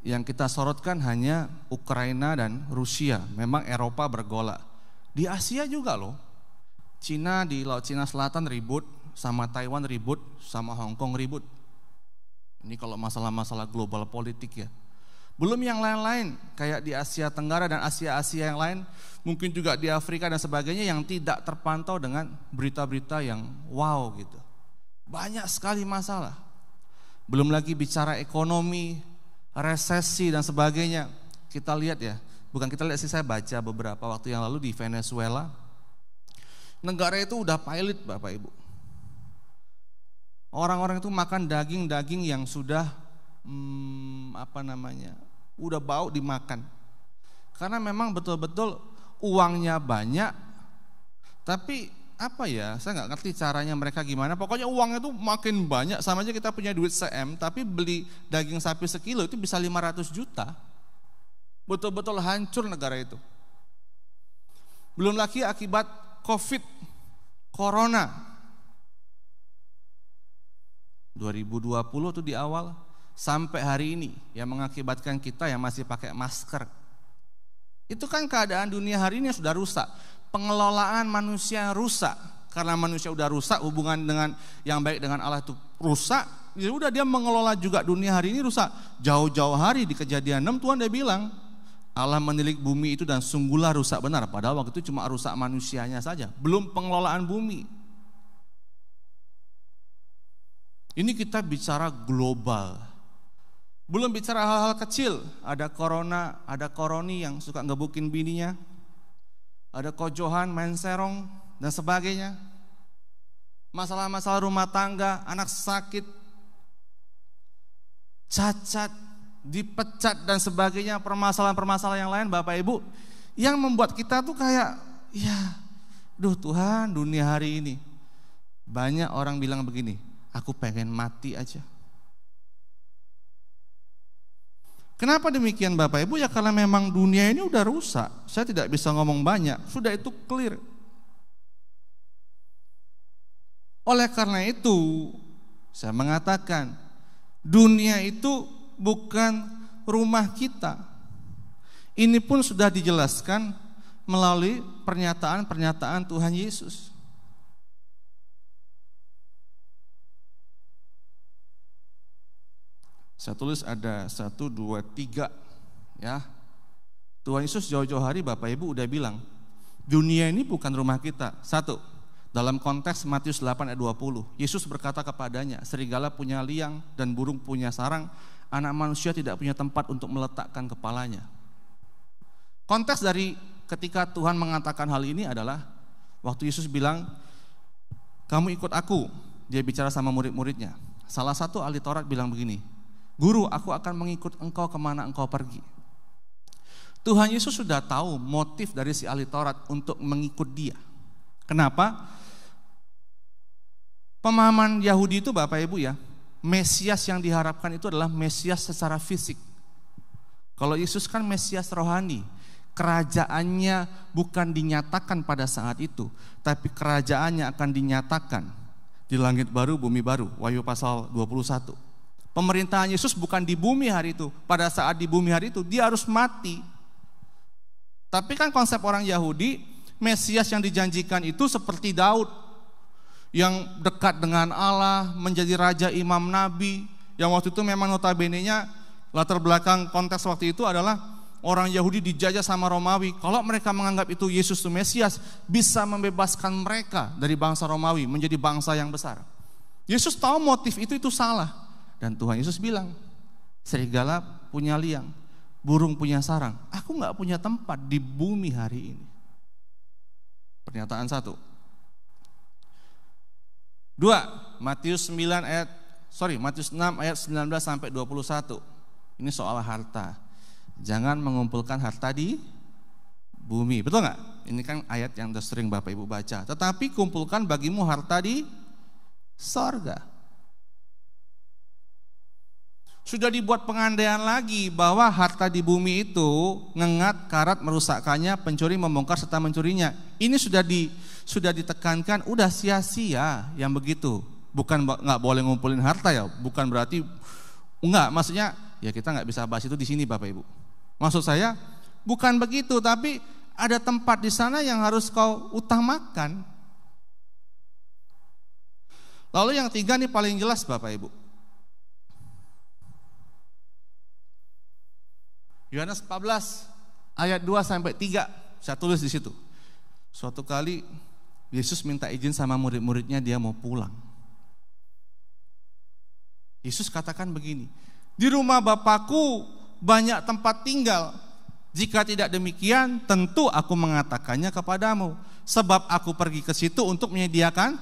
S5: Yang kita sorotkan hanya Ukraina dan Rusia. Memang Eropa bergolak. Di Asia juga loh. Cina di Laut Cina Selatan ribut, sama Taiwan ribut, sama Hong Kong ribut. Ini kalau masalah-masalah global politik ya. Belum yang lain-lain kayak di Asia Tenggara dan Asia-Asia yang lain, mungkin juga di Afrika dan sebagainya yang tidak terpantau dengan berita-berita yang wow gitu. Banyak sekali masalah. Belum lagi bicara ekonomi, resesi dan sebagainya. Kita lihat ya, bukan kita lihat sih, saya baca beberapa waktu yang lalu di Venezuela. Negara itu udah pilot Bapak Ibu. Orang-orang itu makan daging-daging yang sudah udah bau dimakan. Karena memang betul-betul uangnya banyak, tapi saya nggak ngerti caranya mereka gimana. Pokoknya uangnya tuh makin banyak, sama aja kita punya duit se-M, tapi beli daging sapi sekilo itu bisa 500 juta. Betul-betul hancur negara itu. Belum lagi akibat COVID, Corona. 2020 tuh di awal, sampai hari ini yang mengakibatkan kita yang masih pakai masker. Itu kan keadaan dunia hari ini yang sudah rusak. Pengelolaan manusia rusak. Karena manusia udah rusak, hubungan dengan yang baik dengan Allah itu rusak. Ya udah, dia mengelola juga dunia hari ini rusak. Jauh-jauh hari di Kejadian 6 Tuhan dia bilang, Allah menilik bumi itu dan sungguhlah rusak benar. Padahal waktu itu cuma rusak manusianya saja, belum pengelolaan bumi. Ini kita bicara global. Belum bicara hal-hal kecil. Ada corona, ada koroni yang suka ngebukin bininya. Ada kojohan, main serong, dan sebagainya. Masalah-masalah rumah tangga, anak sakit, cacat, dipecat, dan sebagainya. Permasalahan-permasalahan yang lain, Bapak Ibu, yang membuat kita tuh kayak, ya, duh Tuhan, dunia hari ini. Banyak orang bilang begini, aku pengen mati aja. Kenapa demikian Bapak Ibu? Ya karena memang dunia ini udah rusak. Saya tidak bisa ngomong banyak, sudah itu clear. Oleh karena itu, saya mengatakan, dunia itu bukan rumah kita. Ini pun sudah dijelaskan melalui pernyataan-pernyataan Tuhan Yesus. Saya tulis ada 1, 2, 3 ya. Tuhan Yesus jauh-jauh hari Bapak Ibu udah bilang, dunia ini bukan rumah kita. 1, dalam konteks Matius 8 ayat 20, Yesus berkata kepadanya, serigala punya liang dan burung punya sarang, anak manusia tidak punya tempat untuk meletakkan kepalanya. Konteks dari ketika Tuhan mengatakan hal ini adalah waktu Yesus bilang, kamu ikut aku. Dia bicara sama murid-muridnya. Salah satu ahli Taurat bilang begini, Guru, aku akan mengikut engkau kemana engkau pergi. Tuhan Yesus sudah tahu motif dari si ahli Taurat untuk mengikut dia. Kenapa? Pemahaman Yahudi itu Bapak Ibu ya, Mesias yang diharapkan itu adalah Mesias secara fisik. Kalau Yesus kan Mesias rohani, kerajaannya bukan dinyatakan pada saat itu, tapi kerajaannya akan dinyatakan di langit baru, bumi baru. Wahyu pasal 21. Pemerintahan Yesus bukan di bumi hari itu. Pada saat di bumi hari itu, dia harus mati. Tapi kan konsep orang Yahudi, Mesias yang dijanjikan itu seperti Daud, yang dekat dengan Allah, menjadi raja imam nabi, yang waktu itu memang notabene-nya latar belakang konteks waktu itu adalah orang Yahudi dijajah sama Romawi. Kalau mereka menganggap itu Yesus itu Mesias, bisa membebaskan mereka dari bangsa Romawi menjadi bangsa yang besar. Yesus tahu motif itu salah. Dan Tuhan Yesus bilang, serigala punya liang, burung punya sarang. Aku gak punya tempat di bumi hari ini. Pernyataan 1. 2, Matius 6 ayat 19 sampai 21. Ini soal harta. Jangan mengumpulkan harta di bumi. Betul gak? Ini kan ayat yang sering Bapak Ibu baca. Tetapi kumpulkan bagimu harta di sorga. Sudah dibuat pengandaian lagi bahwa harta di bumi itu ngengat, karat, merusakkannya, pencuri membongkar serta mencurinya. Ini sudah ditekankan, udah sia-sia yang begitu. Bukan nggak boleh ngumpulin harta ya, bukan berarti enggak. Maksudnya ya kita nggak bisa bahas itu di sini Bapak Ibu. Maksud saya bukan begitu, tapi ada tempat di sana yang harus kau utamakan. Lalu yang 3 nih paling jelas Bapak Ibu. Yohanes 14 ayat 2 sampai 3, saya tulis di situ. Suatu kali Yesus minta izin sama murid-muridnya, dia mau pulang. Yesus katakan begini, di rumah Bapakku banyak tempat tinggal. Jika tidak demikian, tentu aku mengatakannya kepadamu. Sebab aku pergi ke situ untuk menyediakan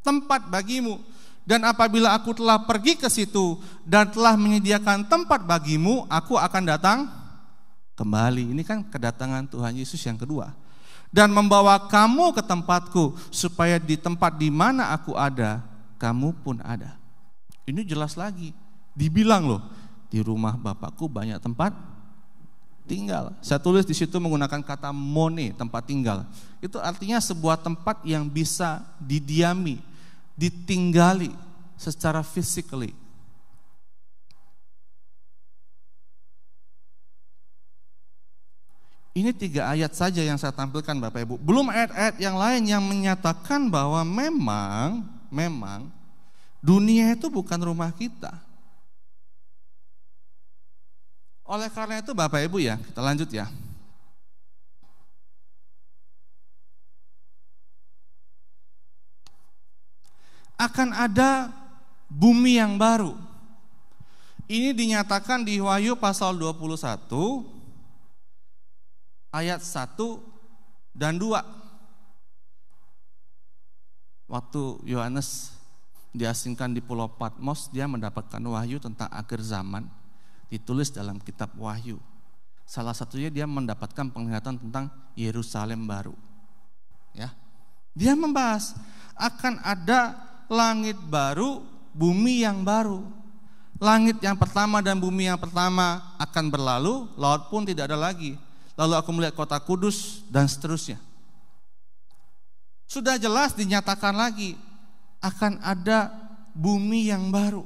S5: tempat bagimu. Dan apabila aku telah pergi ke situ dan telah menyediakan tempat bagimu, aku akan datang kembali. Ini kan kedatangan Tuhan Yesus yang kedua. Dan membawa kamu ke tempatku, supaya di tempat di mana aku ada, kamu pun ada. Ini jelas lagi. Dibilang loh, di rumah Bapakku banyak tempat tinggal. Saya tulis di situ menggunakan kata mone, tempat tinggal. Itu artinya sebuah tempat yang bisa didiami, ditinggali secara physically. Ini 3 ayat saja yang saya tampilkan Bapak Ibu. Belum ayat-ayat yang lain yang menyatakan bahwa memang dunia itu bukan rumah kita. Oleh karena itu Bapak Ibu ya, kita lanjut ya. Akan ada bumi yang baru. Ini dinyatakan di Wahyu pasal 21 ayat 1 dan 2. Waktu Yohanes diasingkan di Pulau Patmos, dia mendapatkan wahyu tentang akhir zaman, ditulis dalam kitab Wahyu. Salah satunya dia mendapatkan penglihatan tentang Yerusalem baru. Ya. Dia membahas akan ada langit baru, bumi yang baru. Langit yang pertama dan bumi yang pertama akan berlalu, laut pun tidak ada lagi. Lalu aku melihat kota kudus dan seterusnya. Sudah jelas dinyatakan lagi akan ada bumi yang baru.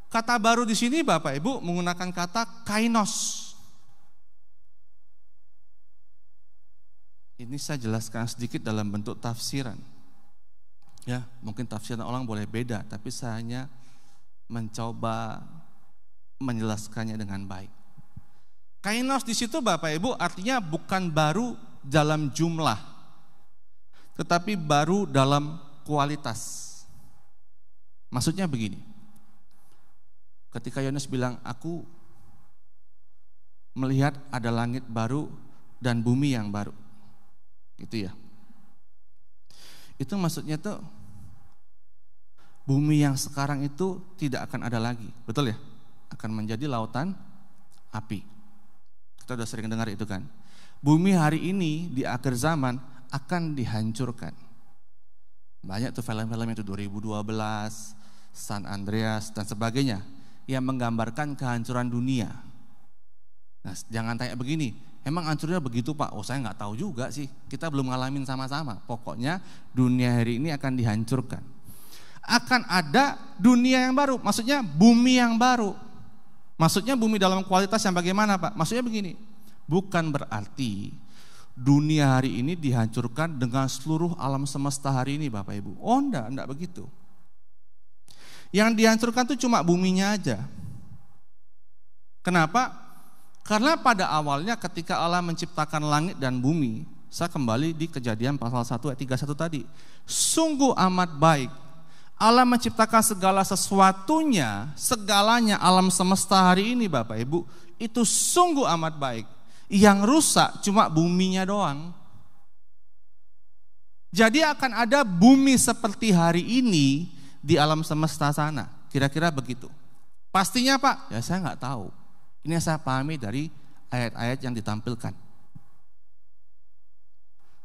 S5: Kata baru di sini Bapak Ibu menggunakan kata kainos. Ini saya jelaskan sedikit dalam bentuk tafsiran. Ya, mungkin tafsiran orang boleh beda, tapi saya hanya mencoba menjelaskannya dengan baik. Kainos di situ Bapak Ibu artinya bukan baru dalam jumlah, tetapi baru dalam kualitas. Maksudnya begini. Ketika Yohanes bilang, aku melihat ada langit baru dan bumi yang baru. Gitu ya. Itu maksudnya tuh bumi yang sekarang itu tidak akan ada lagi. Betul ya? Akan menjadi lautan api. Kita udah sering dengar itu kan. Bumi hari ini di akhir zaman akan dihancurkan. Banyak tuh film-film itu 2012, San Andreas dan sebagainya yang menggambarkan kehancuran dunia. Nah, jangan tanya begini, emang hancurnya begitu Pak? Oh saya nggak tahu juga sih, kita belum ngalamin sama-sama. Pokoknya dunia hari ini akan dihancurkan. Akan ada dunia yang baru, maksudnya bumi yang baru. Maksudnya bumi dalam kualitas yang bagaimana Pak? Maksudnya begini, bukan berarti dunia hari ini dihancurkan dengan seluruh alam semesta hari ini Bapak Ibu. Oh enggak begitu. Yang dihancurkan itu cuma buminya aja. Kenapa? Karena pada awalnya ketika Allah menciptakan langit dan bumi, saya kembali di Kejadian pasal 1 ayat 31 tadi. Sungguh amat baik. Allah menciptakan segala sesuatunya, segalanya alam semesta hari ini Bapak Ibu, itu sungguh amat baik. Yang rusak cuma buminya doang. Jadi akan ada bumi seperti hari ini di alam semesta sana. Kira-kira begitu. Pastinya Pak? Ya saya nggak tahu. Ini yang saya pahami dari ayat-ayat yang ditampilkan.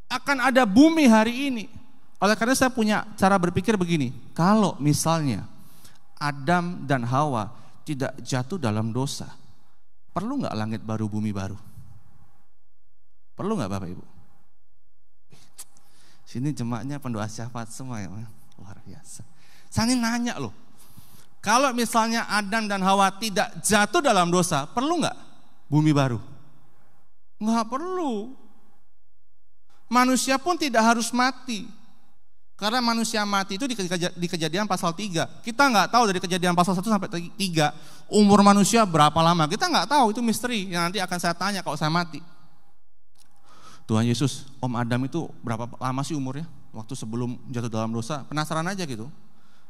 S5: Akan ada bumi hari ini. Oleh karena saya punya cara berpikir begini. Kalau misalnya Adam dan Hawa tidak jatuh dalam dosa, perlu nggak langit baru, bumi baru? Perlu nggak Bapak Ibu? Sini jemaatnya pendoa syafaat semua ya, luar biasa. Saya ini nanya loh, kalau misalnya Adam dan Hawa tidak jatuh dalam dosa, perlu nggak bumi baru? Nggak perlu. Manusia pun tidak harus mati, karena manusia mati itu di Kejadian pasal 3. Kita nggak tahu dari Kejadian pasal 1 sampai 3 umur manusia berapa lama. Kita nggak tahu, itu misteri yang nanti akan saya tanya kalau saya mati. Tuhan Yesus, Om Adam itu berapa lama sih umurnya? Waktu sebelum jatuh dalam dosa, penasaran aja gitu.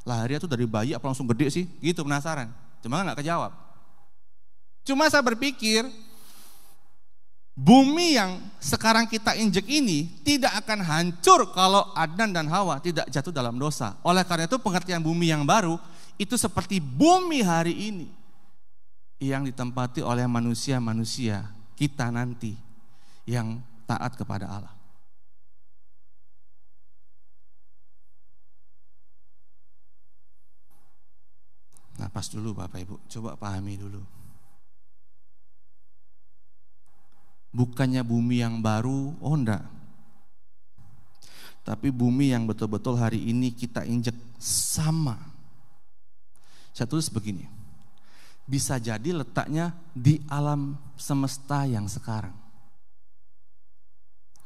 S5: Lahirnya tuh dari bayi apa langsung gede sih? Gitu penasaran. Cuma nggak kejawab. Cuma saya berpikir, bumi yang sekarang kita injek ini tidak akan hancur kalau Adam dan Hawa tidak jatuh dalam dosa. Oleh karena itu pengertian bumi yang baru itu seperti bumi hari ini yang ditempati oleh manusia-manusia kita nanti yang taat kepada Allah. Nah, pas dulu Bapak Ibu, coba pahami dulu. Bukannya bumi yang baru, oh enggak. Tapi bumi yang betul-betul hari ini kita injek sama. Saya tulis begini, bisa jadi letaknya di alam semesta yang sekarang.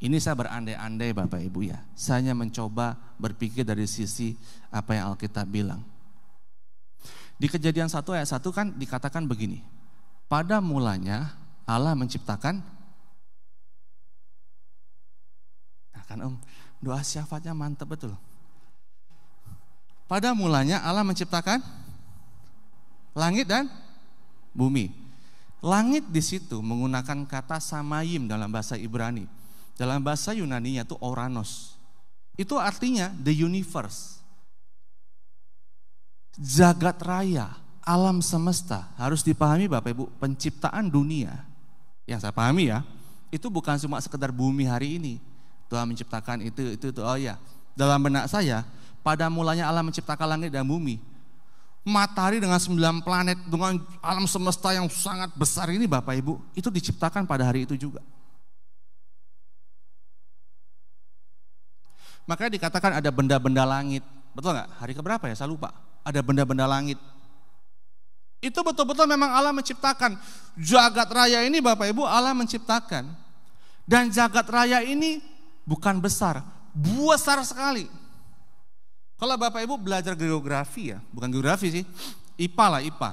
S5: Ini saya berandai-andai Bapak Ibu ya. Saya hanya mencoba berpikir dari sisi apa yang Alkitab bilang. Di Kejadian 1 ayat 1 kan dikatakan begini. Pada mulanya Allah menciptakan. Nah kan Om, doa syafaatnya mantap betul. pada mulanya Allah menciptakan langit dan bumi. Langit di situ menggunakan kata samayim dalam bahasa Ibrani. Dalam bahasa Yunani itu oranos. Itu artinya the universe. Jagat raya, alam semesta. Harus dipahami Bapak Ibu, penciptaan dunia. Yang saya pahami ya, itu bukan cuma sekedar bumi hari ini. Tuhan menciptakan itu. Oh ya, dalam benak saya, pada mulanya Allah menciptakan langit dan bumi. Matahari dengan 9 planet, dengan alam semesta yang sangat besar ini Bapak Ibu, itu diciptakan pada hari itu juga. Makanya dikatakan ada benda-benda langit. Betul nggak? Hari keberapa ya? Saya lupa. Ada benda-benda langit. Itu betul-betul memang Allah menciptakan. Jagat raya ini Bapak Ibu Allah menciptakan. Dan jagat raya ini bukan besar, besar sekali. Kalau Bapak Ibu belajar geografi ya, bukan geografi sih, IPA lah IPA.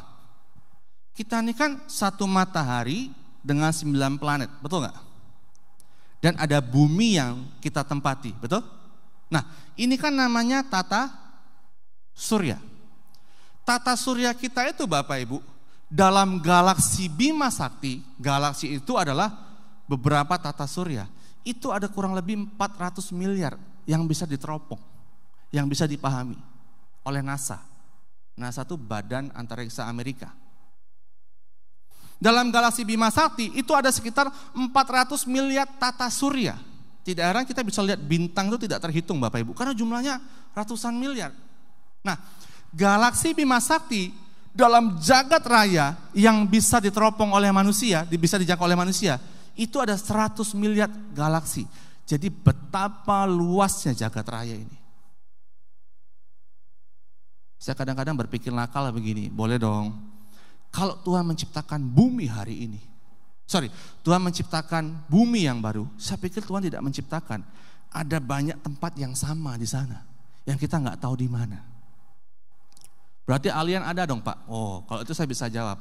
S5: Kita ini kan satu matahari dengan 9 planet, betul nggak? Dan ada bumi yang kita tempati, betul? Nah, ini kan namanya tata surya. Tata surya kita itu Bapak Ibu, dalam galaksi Bima Sakti, galaksi itu adalah beberapa tata surya. Itu ada kurang lebih 400 miliar yang bisa diteropong, yang bisa dipahami oleh NASA. NASA itu Badan Antariksa Amerika. Dalam galaksi Bima Sakti itu ada sekitar 400 miliar tata surya. Tidak heran kita bisa lihat bintang itu tidak terhitung Bapak Ibu, karena jumlahnya ratusan miliar. Nah, galaksi Bima Sakti dalam jagat raya yang bisa diteropong oleh manusia, bisa dijangkau oleh manusia, itu ada 100 miliar galaksi. Jadi betapa luasnya jagat raya ini. Saya kadang-kadang berpikir nakal begini, boleh dong, kalau Tuhan menciptakan bumi hari ini, Tuhan menciptakan bumi yang baru, saya pikir Tuhan tidak menciptakan, ada banyak tempat yang sama di sana, yang kita nggak tahu di mana. Berarti alien ada dong Pak? Oh, kalau itu saya bisa jawab.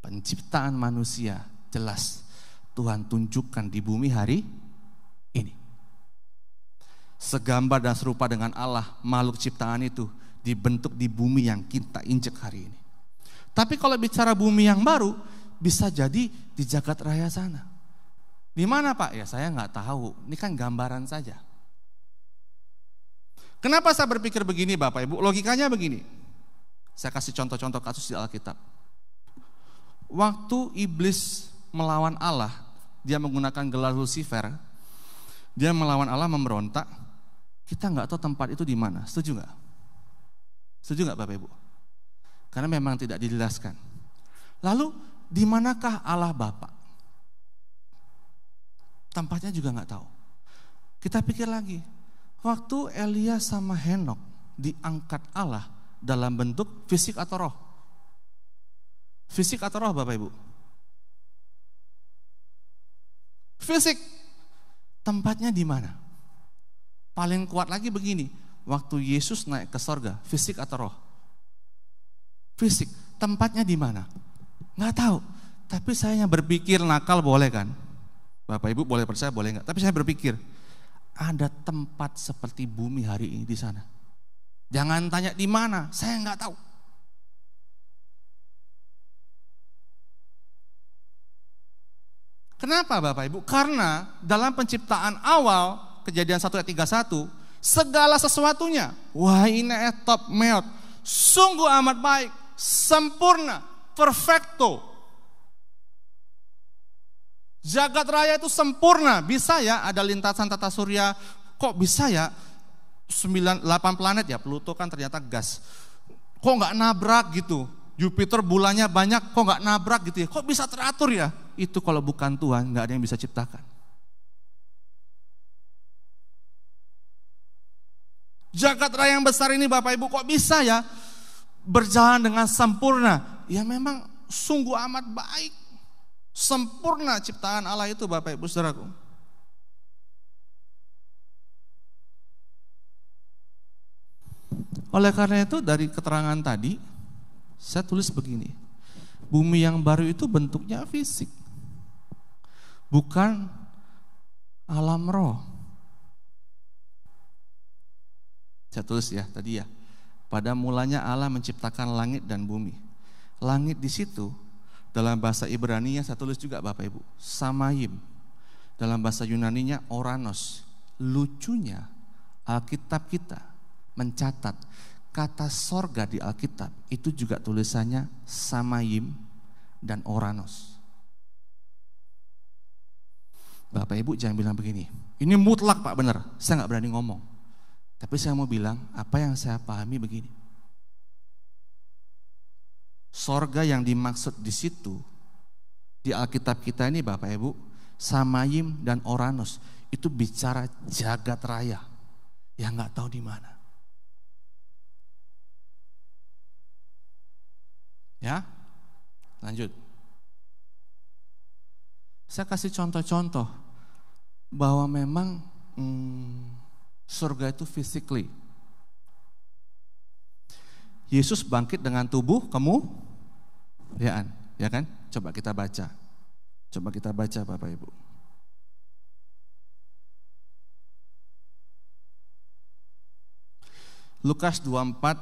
S5: Penciptaan manusia, jelas Tuhan tunjukkan di bumi hari ini. Segambar dan serupa dengan Allah, makhluk ciptaan itu dibentuk di bumi yang kita injek hari ini. Tapi kalau bicara bumi yang baru, bisa jadi di jagat raya sana. Di mana Pak? Ya saya nggak tahu. Ini kan gambaran saja. Kenapa saya berpikir begini Bapak Ibu? Logikanya begini. Saya kasih contoh-contoh kasus di Alkitab. Waktu iblis melawan Allah, dia menggunakan gelar Lucifer. Dia melawan Allah, memberontak. Kita nggak tahu tempat itu di mana. Setuju nggak? Setuju nggak Bapak Ibu? Karena memang tidak dijelaskan. Lalu di manakah Allah Bapa? Tempatnya juga nggak tahu. Kita pikir lagi, waktu Elia sama Henok diangkat Allah dalam bentuk fisik atau roh? Fisik atau roh Bapak Ibu? Fisik. Tempatnya di mana? Paling kuat lagi begini, waktu Yesus naik ke sorga, fisik atau roh? Fisik. Tempatnya di mana? Nggak tahu. Tapi saya yang berpikir nakal boleh kan? Bapak Ibu boleh percaya boleh nggak? Tapi saya berpikir ada tempat seperti bumi hari ini di sana. Jangan tanya di mana, saya nggak tahu. Kenapa Bapak Ibu? Karena dalam penciptaan awal, Kejadian 1 ayat 31, segala sesuatunya, wahina top meot, sungguh amat baik, sempurna, perfecto. Jagat raya itu sempurna. Bisa ya ada lintasan tata surya. Kok bisa ya 8 planet ya, Pluto kan ternyata gas. Kok nggak nabrak gitu? Jupiter bulannya banyak, kok nggak nabrak gitu ya? Kok bisa teratur ya? Itu kalau bukan Tuhan nggak ada yang bisa ciptakan. Jagat raya yang besar ini Bapak Ibu kok bisa ya berjalan dengan sempurna? Ya memang sungguh amat baik. Sempurna ciptaan Allah itu Bapak Ibu Saudaraku. Oleh karena itu dari keterangan tadi saya tulis begini. Bumi yang baru itu bentuknya fisik. Bukan alam roh. Saya tulis ya tadi ya. pada mulanya Allah menciptakan langit dan bumi. Langit di situ dalam bahasa Ibrani-nya saya tulis juga Bapak Ibu, samayim. Dalam bahasa Yunani-nya oranos. Lucunya Alkitab kita mencatat kata sorga di Alkitab itu juga tulisannya samayim dan oranos. Bapak Ibu jangan bilang begini, ini mutlak Pak benar, saya nggak berani ngomong. Tapi saya mau bilang apa yang saya pahami begini. Sorga yang dimaksud di situ di Alkitab kita ini Bapak Ibu, samayim dan oranos itu bicara jagat raya yang nggak tahu di mana. Ya, lanjut. Saya kasih contoh-contoh bahwa memang surga itu physically. Yesus bangkit dengan tubuh kemuliaan, ya kan? Coba kita baca. Coba kita baca Bapak Ibu. Lukas 24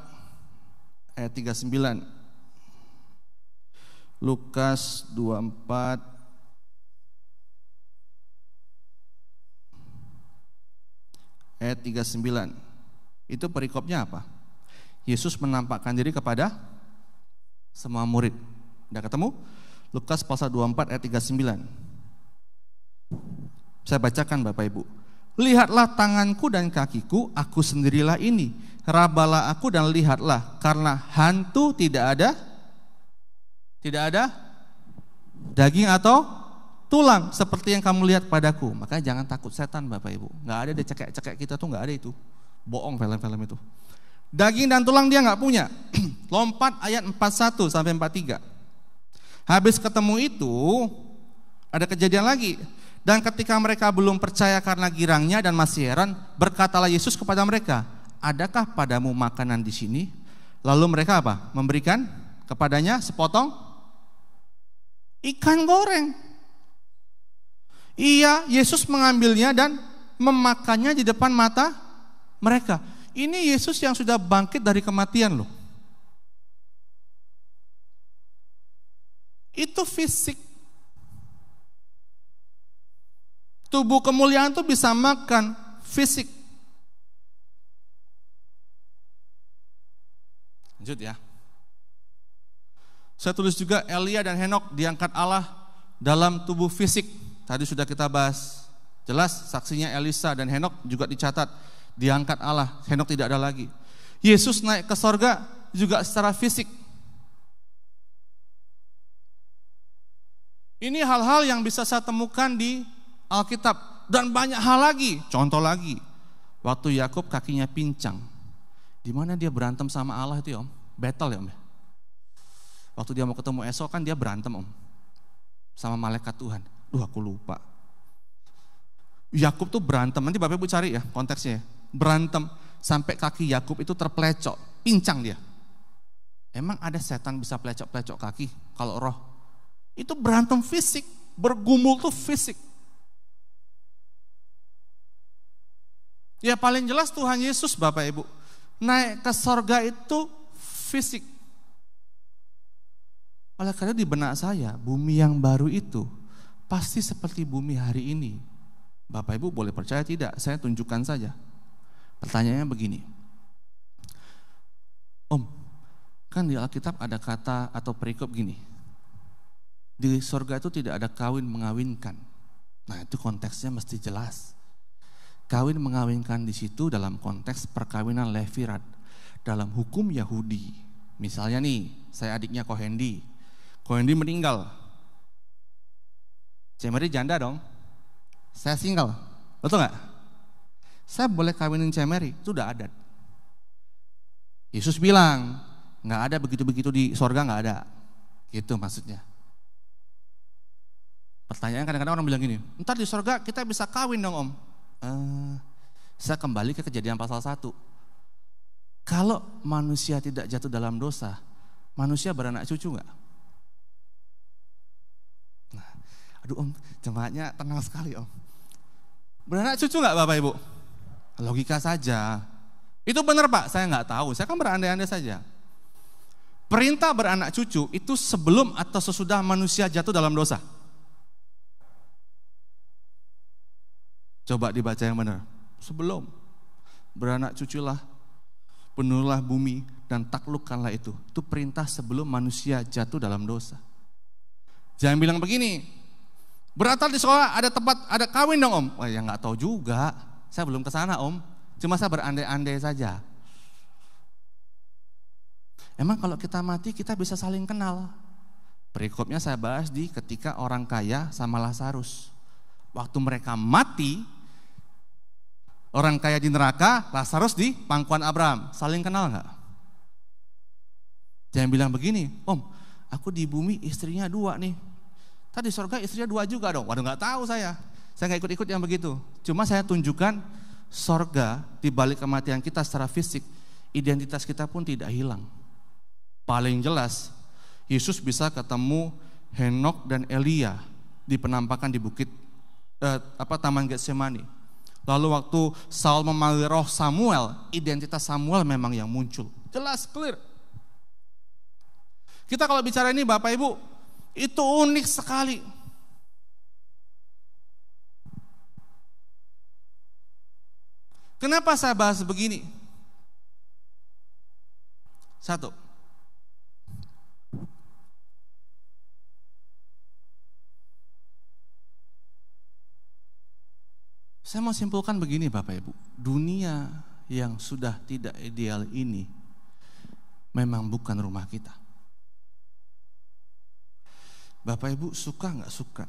S5: ayat 39. Lukas 24 ayat 39. Itu perikopnya apa? Yesus menampakkan diri kepada semua murid. Udah ketemu? Lukas pasal 24 ayat 39. Saya bacakan Bapak Ibu. Lihatlah tanganku dan kakiku, aku sendirilah ini. Rabalah aku dan lihatlah, karena hantu tidak ada daging atau tulang seperti yang kamu lihat padaku. Makanya jangan takut setan Bapak Ibu. Gak ada deh cekek-cekek kita tuh, gak ada itu. Bohong film-film itu. Daging dan tulang dia gak punya. Lompat ayat 41 sampai 43. Habis ketemu itu ada kejadian lagi. Dan ketika mereka belum percaya karena girangnya dan masih heran, berkatalah Yesus kepada mereka, adakah padamu makanan di sini? Lalu mereka apa? Memberikan kepadanya sepotong ikan goreng. Iya, Yesus mengambilnya dan memakannya di depan mata mereka. Ini Yesus yang sudah bangkit dari kematian loh. Itu fisik. Tubuh kemuliaan itu bisa makan fisik. Lanjut ya. Saya tulis juga Elia dan Henok diangkat Allah dalam tubuh fisik. Tadi sudah kita bahas. Jelas saksinya Elisa dan Henok juga dicatat. Diangkat Allah, Henok tidak ada lagi. Yesus naik ke sorga juga secara fisik. Ini hal-hal yang bisa saya temukan di Alkitab. Dan banyak hal lagi. Contoh lagi. Waktu Yakub kakinya pincang. Di mana dia berantem sama Allah itu ya Om? Battle ya Om? Waktu dia mau ketemu Esau kan dia berantem Om. Sama malaikat Tuhan. Aku lupa. Yakub tuh berantem. Nanti Bapak Ibu cari ya konteksnya. Berantem sampai kaki Yakub itu terpelecok. Pincang dia. Emang ada setan bisa pelecok-pelecok kaki kalau roh? Itu berantem fisik. Bergumul tuh fisik. Ya paling jelas Tuhan Yesus Bapak Ibu. Naik ke sorga itu fisik. Oleh karena di benak saya, bumi yang baru itu pasti seperti bumi hari ini. Bapak Ibu boleh percaya tidak, saya tunjukkan saja. Pertanyaannya begini. Om, kan di Alkitab ada kata atau perikop gini. Di sorga itu tidak ada kawin mengawinkan. Nah itu konteksnya mesti jelas. Kawin mengawinkan di situ dalam konteks perkawinan levirat. Dalam hukum Yahudi. Misalnya nih, saya adiknya Kohendi. Kohendi meninggal. Cemeri janda dong. Saya single. Betul gak? Saya boleh kawinin Cemeri, itu udah adat. Yesus bilang, gak ada begitu-begitu di sorga, gak ada. Gitu maksudnya. Pertanyaan kadang-kadang orang bilang gini, ntar di sorga kita bisa kawin dong Om. Saya kembali ke Kejadian pasal 1. Kalau manusia tidak jatuh dalam dosa, manusia beranak cucu gak? Nah, aduh Om, jemaatnya tenang sekali Om. Beranak cucu gak Bapak Ibu? Logika saja. Itu benar Pak, saya nggak tahu, saya kan berandai-andai saja. Perintah beranak cucu itu sebelum atau sesudah manusia jatuh dalam dosa? Coba dibaca yang benar. Sebelum. Beranak cuculah, penuhlah bumi dan taklukkanlah itu. Itu perintah sebelum manusia jatuh dalam dosa. Jangan bilang begini, berarti di sekolah ada tempat, ada kawin dong Om. Wah ya nggak tahu juga, saya belum ke sana Om. Cuma saya berandai-andai saja. Emang kalau kita mati kita bisa saling kenal. Perikopnya saya bahas di ketika orang kaya sama Lazarus. Waktu mereka mati, orang kaya di neraka, Lazarus di pangkuan Abraham. Saling kenal nggak? Jangan bilang begini, Om, aku di bumi istrinya 2 nih. Tadi surga istrinya 2 juga dong. Waduh nggak tahu saya nggak ikut-ikut yang begitu. Cuma saya tunjukkan sorga di balik kematian kita secara fisik, identitas kita pun tidak hilang. Paling jelas, Yesus bisa ketemu Henok dan Elia di penampakan di bukit Taman Getsemani. Lalu waktu Saul memanggil roh Samuel, identitas Samuel memang yang muncul. Jelas, clear. Kita kalau bicara ini Bapak Ibu, itu unik sekali. Kenapa saya bahas begini? 1. Saya mau simpulkan begini Bapak Ibu. Dunia yang sudah tidak ideal ini memang bukan rumah kita. Bapak Ibu suka nggak suka,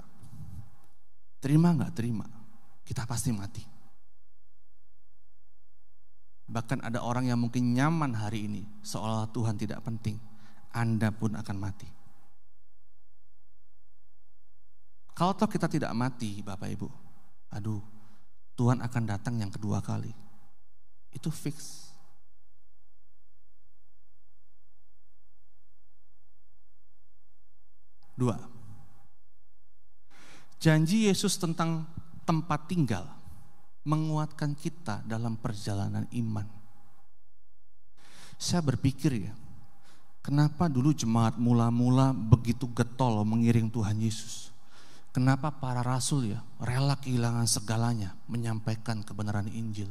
S5: terima nggak terima, kita pasti mati. Bahkan ada orang yang mungkin nyaman hari ini, seolah Tuhan tidak penting, Anda pun akan mati. Kalau toh kita tidak mati Bapak Ibu, aduh, Tuhan akan datang yang kedua kali. Itu fix. Dua, janji Yesus tentang tempat tinggal menguatkan kita dalam perjalanan iman. Saya berpikir ya, kenapa dulu jemaat mula-mula begitu getol mengiring Tuhan Yesus? Kenapa para rasul ya rela kehilangan segalanya menyampaikan kebenaran Injil?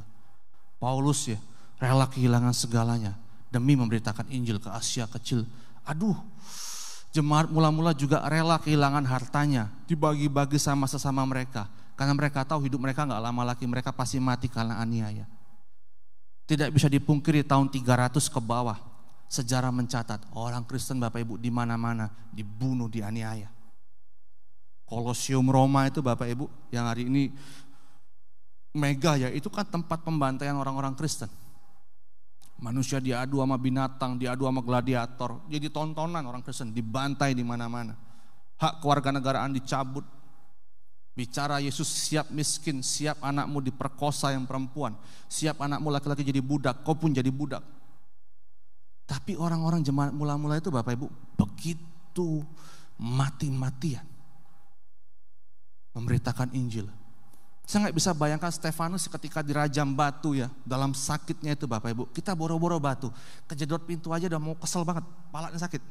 S5: Paulus ya rela kehilangan segalanya demi memberitakan Injil ke Asia kecil. Aduh, jemaat mula-mula juga rela kehilangan hartanya, dibagi-bagi sama sesama mereka. Karena mereka tahu hidup mereka gak lama lagi, mereka pasti mati karena aniaya. Tidak bisa dipungkiri tahun 300 ke bawah, sejarah mencatat orang Kristen Bapak Ibu di mana-mana dibunuh, dianiaya. Kolosium Roma itu Bapak Ibu, yang hari ini mega ya, itu kan tempat pembantaian orang-orang Kristen. Manusia diadu sama binatang, diadu sama gladiator, jadi tontonan orang Kristen, dibantai di mana-mana. Hak kewarganegaraan dicabut. Bicara Yesus, siap miskin, siap anakmu diperkosa yang perempuan, siap anakmu laki-laki jadi budak, kau pun jadi budak. Tapi orang-orang jemaat mula-mula itu Bapak Ibu begitu mati-matian memberitakan Injil. Saya nggak bisa bayangkan Stefanus ketika dirajam batu ya, dalam sakitnya itu Bapak Ibu. Kita boro-boro batu, kejedot pintu aja udah mau kesel banget, palanya sakit.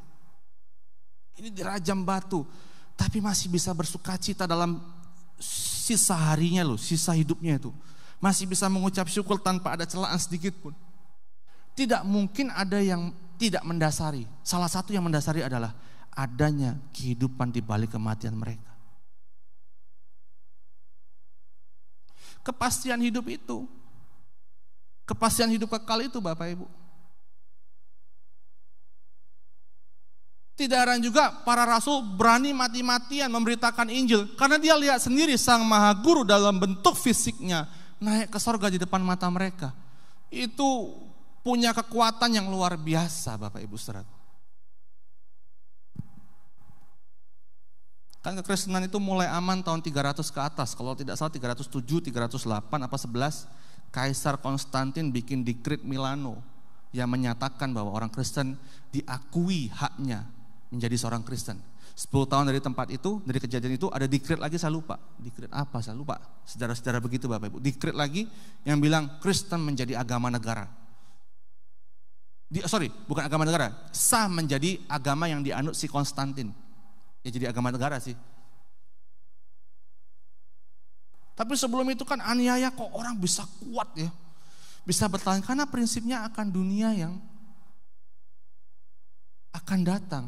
S5: Ini dirajam batu, tapi masih bisa bersukacita dalam sisa harinya loh, sisa hidupnya itu. Masih bisa mengucap syukur tanpa ada celaan sedikit pun. Tidak mungkin ada yang tidak mendasari. Salah satu yang mendasari adalah adanya kehidupan di balik kematian mereka. Kepastian hidup itu, kepastian hidup kekal itu Bapak Ibu. Tidak heran juga para rasul berani mati-matian memberitakan Injil. Karena dia lihat sendiri Sang Maha Guru dalam bentuk fisiknya naik ke sorga di depan mata mereka. Itu punya kekuatan yang luar biasa Bapak Ibu saudara. Kan kekristenan itu mulai aman tahun 300 ke atas. Kalau tidak salah 307, 308 apa 11. Kaisar Konstantin bikin dekret Milano yang menyatakan bahwa orang Kristen diakui haknya menjadi seorang Kristen. 10 tahun dari tempat itu, dari kejadian itu ada dekret lagi, saya lupa. Dekret apa saya lupa. Sejarah-sejarah begitu Bapak Ibu. Dekret lagi yang bilang Kristen menjadi agama negara. Bukan agama negara, sah menjadi agama yang dianut si Konstantin. Ya jadi agama negara sih. Tapi sebelum itu kan aniaya kok orang bisa kuat ya. Bisa bertahan karena prinsipnya akan dunia yang akan datang.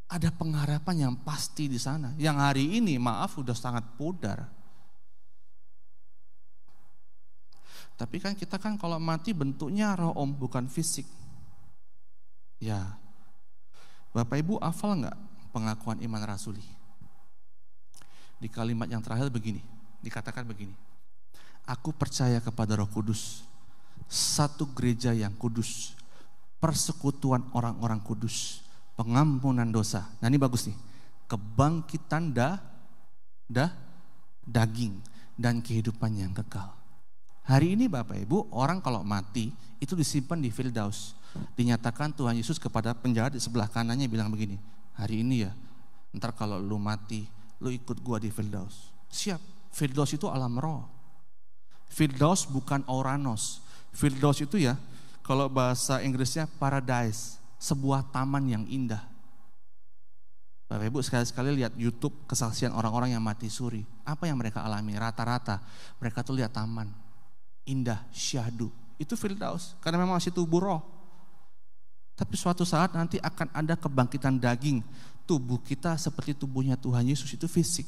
S5: Ada pengharapan yang pasti di sana. Yang hari ini maaf udah sangat pudar. Tapi kan kita kan kalau mati bentuknya roh bukan fisik. Ya, Bapak Ibu hafal nggak pengakuan iman rasuli? Di kalimat yang terakhir begini, dikatakan begini. Aku percaya kepada Roh Kudus, satu gereja yang kudus, persekutuan orang-orang kudus, pengampunan dosa. Nah ini bagus nih, kebangkitan daging dan kehidupan yang kekal. Hari ini Bapak Ibu, orang kalau mati itu disimpan di Firdaus. Dinyatakan Tuhan Yesus kepada penjahat di sebelah kanannya bilang begini, hari ini ya, ntar kalau lu mati, lu ikut gua di Firdaus. Siap, Firdaus itu alam roh. Firdaus bukan Oranos. Firdaus itu ya, kalau bahasa Inggrisnya paradise, sebuah taman yang indah. Bapak Ibu sekali-sekali lihat YouTube kesaksian orang-orang yang mati suri. Apa yang mereka alami? Rata-rata mereka tuh lihat taman indah, syahdu. Itu Firdaus, karena memang masih tubuh roh. Tapi suatu saat nanti akan ada kebangkitan daging. Tubuh kita seperti tubuhnya Tuhan Yesus, itu fisik.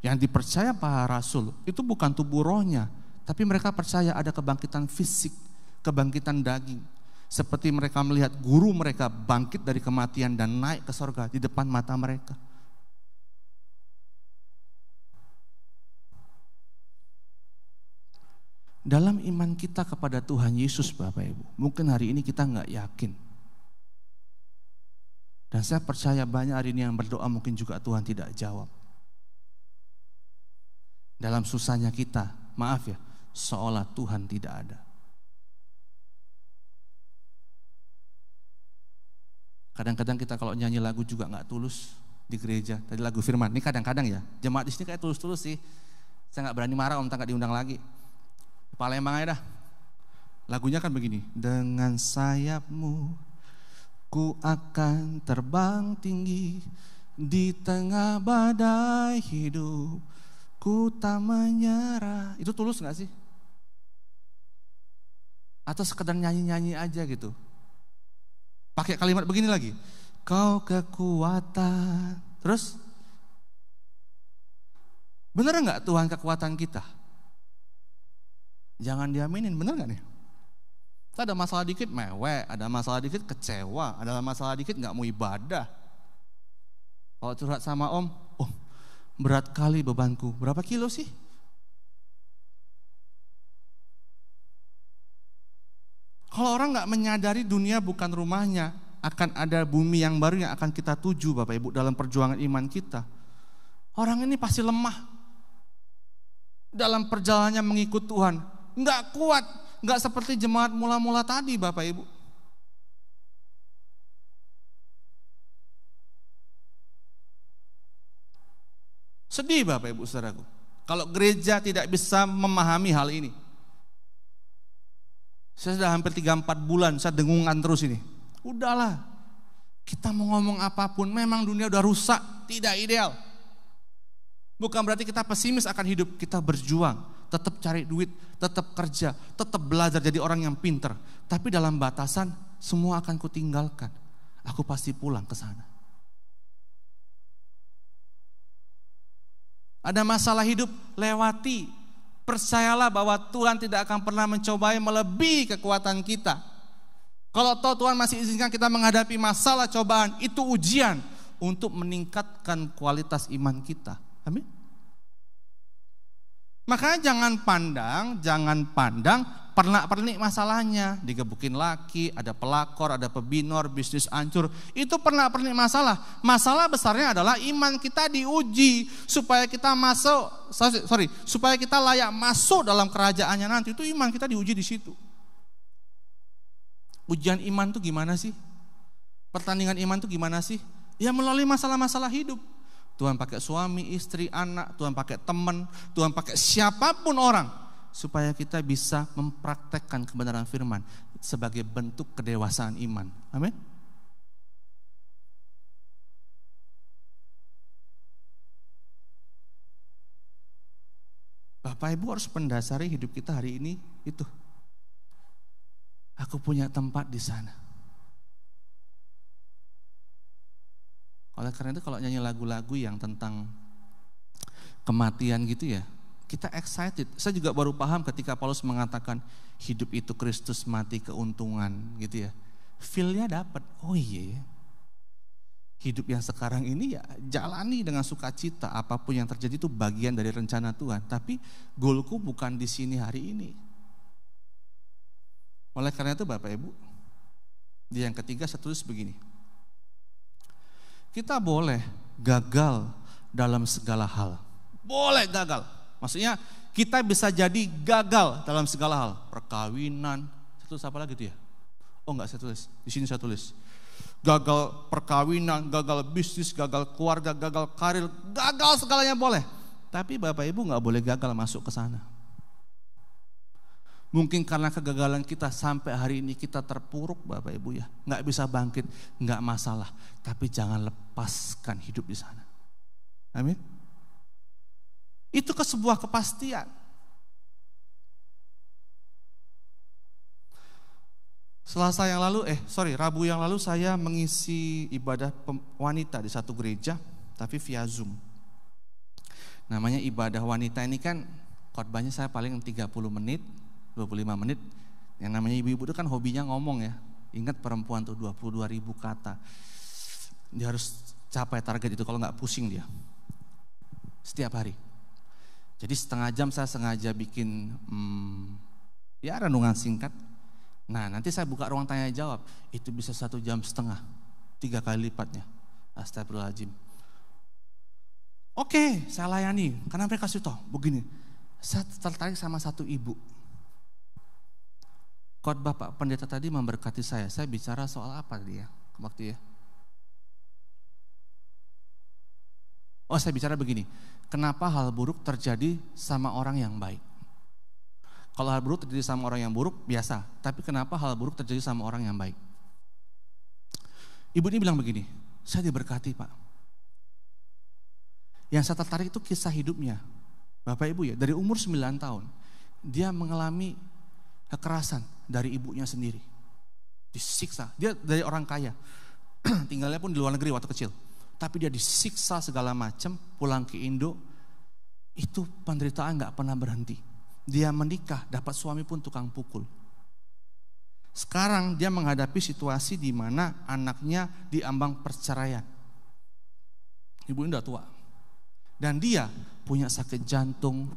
S5: Yang dipercaya para rasul itu bukan tubuh rohnya, tapi mereka percaya ada kebangkitan fisik, kebangkitan daging. Seperti mereka melihat guru mereka bangkit dari kematian dan naik ke surga di depan mata mereka. Dalam iman kita kepada Tuhan Yesus Bapak Ibu, mungkin hari ini kita nggak yakin. Dan saya percaya banyak hari ini yang berdoa mungkin juga Tuhan tidak jawab. Dalam susahnya kita, maaf ya, seolah Tuhan tidak ada. Kadang-kadang kita kalau nyanyi lagu juga nggak tulus di gereja. Tadi lagu firman, ini kadang-kadang ya, jemaat di sini kayak tulus-tulus sih. Saya nggak berani marah om tak diundang lagi. Palembang aja dah. Lagunya kan begini. Dengan sayapmu ku akan terbang tinggi, di tengah badai hidup ku tak menyerah. Itu tulus gak sih? Atau sekedar nyanyi-nyanyi aja gitu? Pakai kalimat begini lagi. Kau kekuatan. Terus? Bener gak Tuhan kekuatan kita? Jangan diaminin, bener gak nih? Kita ada masalah dikit mewek, ada masalah dikit kecewa, ada masalah dikit gak mau ibadah. Kalau curhat sama om, berat kali bebanku, berapa kilo sih? Kalau orang gak menyadari dunia bukan rumahnya, akan ada bumi yang baru yang akan kita tuju Bapak Ibu dalam perjuangan iman kita. Orang ini pasti lemah dalam perjalanannya mengikut Tuhan. Enggak kuat, enggak seperti jemaat mula-mula tadi Bapak Ibu. Sedih Bapak Ibu saudaraku, kalau gereja tidak bisa memahami hal ini. Saya sudah hampir 3-4 bulan, saya dengungan terus ini. Udahlah, kita mau ngomong apapun, memang dunia udah rusak, tidak ideal. Bukan berarti kita pesimis akan hidup, kita berjuang, tetap cari duit, tetap kerja, tetap belajar jadi orang yang pinter. Tapi dalam batasan, semua akan kutinggalkan. Aku pasti pulang ke sana. Ada masalah hidup, lewati. Percayalah bahwa Tuhan tidak akan pernah mencobai melebihi kekuatan kita. Kalau tahu Tuhan masih izinkan kita menghadapi masalah cobaan, itu ujian untuk meningkatkan kualitas iman kita. Amin. Makanya jangan pandang pernak-pernik masalahnya. Digebukin laki, ada pelakor, ada pebinor, bisnis hancur. Itu pernak-pernik masalah. Masalah besarnya adalah iman kita diuji supaya kita supaya kita layak masuk dalam kerajaannya nanti. Itu iman kita diuji di situ. Ujian iman itu gimana sih? Pertandingan iman itu gimana sih? Ya melalui masalah-masalah hidup. Tuhan pakai suami, istri, anak, Tuhan pakai teman, Tuhan pakai siapapun orang supaya kita bisa mempraktekkan kebenaran firman. sebagai bentuk kedewasaan iman. Amin. Bapak Ibu harus mendasari hidup kita hari ini itu. Aku punya tempat di sana. Oleh karena itu kalau nyanyi lagu-lagu yang tentang kematian gitu ya, kita excited. Saya juga baru paham ketika Paulus mengatakan hidup itu Kristus, mati keuntungan gitu ya. Feel-nya dapat. Oh iya ya. Hidup yang sekarang ini ya jalani dengan sukacita. Apapun yang terjadi itu bagian dari rencana Tuhan. Tapi goalku bukan di sini hari ini. Oleh karena itu Bapak Ibu, di yang ketiga saya tulis begini. Kita boleh gagal dalam segala hal. Boleh gagal. Maksudnya kita bisa jadi gagal dalam segala hal. Perkawinan. Saya tulis apa lagi itu ya? Oh enggak, saya tulis. Di sini saya tulis. Gagal perkawinan, gagal bisnis, gagal keluarga, gagal karir, gagal segalanya boleh. Tapi Bapak Ibu gak boleh gagal masuk ke sana. Mungkin karena kegagalan kita sampai hari ini kita terpuruk Bapak Ibu ya. Gak bisa bangkit, gak masalah. Tapi jangan lepaskan hidup di sana. Amin. Itu sebuah kepastian. Rabu yang lalu saya mengisi ibadah wanita di satu gereja, tapi via Zoom. Namanya ibadah wanita ini kan khotbahnya saya paling 30 menit, 25 menit. Yang namanya ibu-ibu itu kan hobinya ngomong ya. Ingat perempuan tuh 22.000 kata. Dia harus capai target itu, kalau nggak pusing dia. Setiap hari. Jadi setengah jam saya sengaja bikin renungan singkat. Nah nanti saya buka ruang tanya jawab, itu bisa 1,5 jam, 3 kali lipatnya. Astagfirullahaladzim. Oke, saya layani, karena mereka kasih tahu begini. Saya tertarik sama satu ibu. Khotbah Pak Pendeta tadi memberkati saya bicara soal apa dia waktu ya? Oh saya bicara begini, kenapa hal buruk terjadi sama orang yang baik? Kalau hal buruk terjadi sama orang yang buruk, biasa. Tapi kenapa hal buruk terjadi sama orang yang baik? Ibu ini bilang begini, saya diberkati Pak. Yang saya tertarik itu kisah hidupnya. Bapak Ibu ya, dari umur 9 tahun. Dia mengalami kekerasan dari ibunya sendiri. Disiksa. Dia dari orang kaya. Tinggalnya pun di luar negeri waktu kecil. Tapi dia disiksa segala macam, pulang ke Indo. Itu penderitaan gak pernah berhenti. Dia menikah, dapat suami pun tukang pukul. Sekarang dia menghadapi situasi di mana anaknya diambang perceraian. Ibu ini udah tua. Dan dia punya sakit jantung,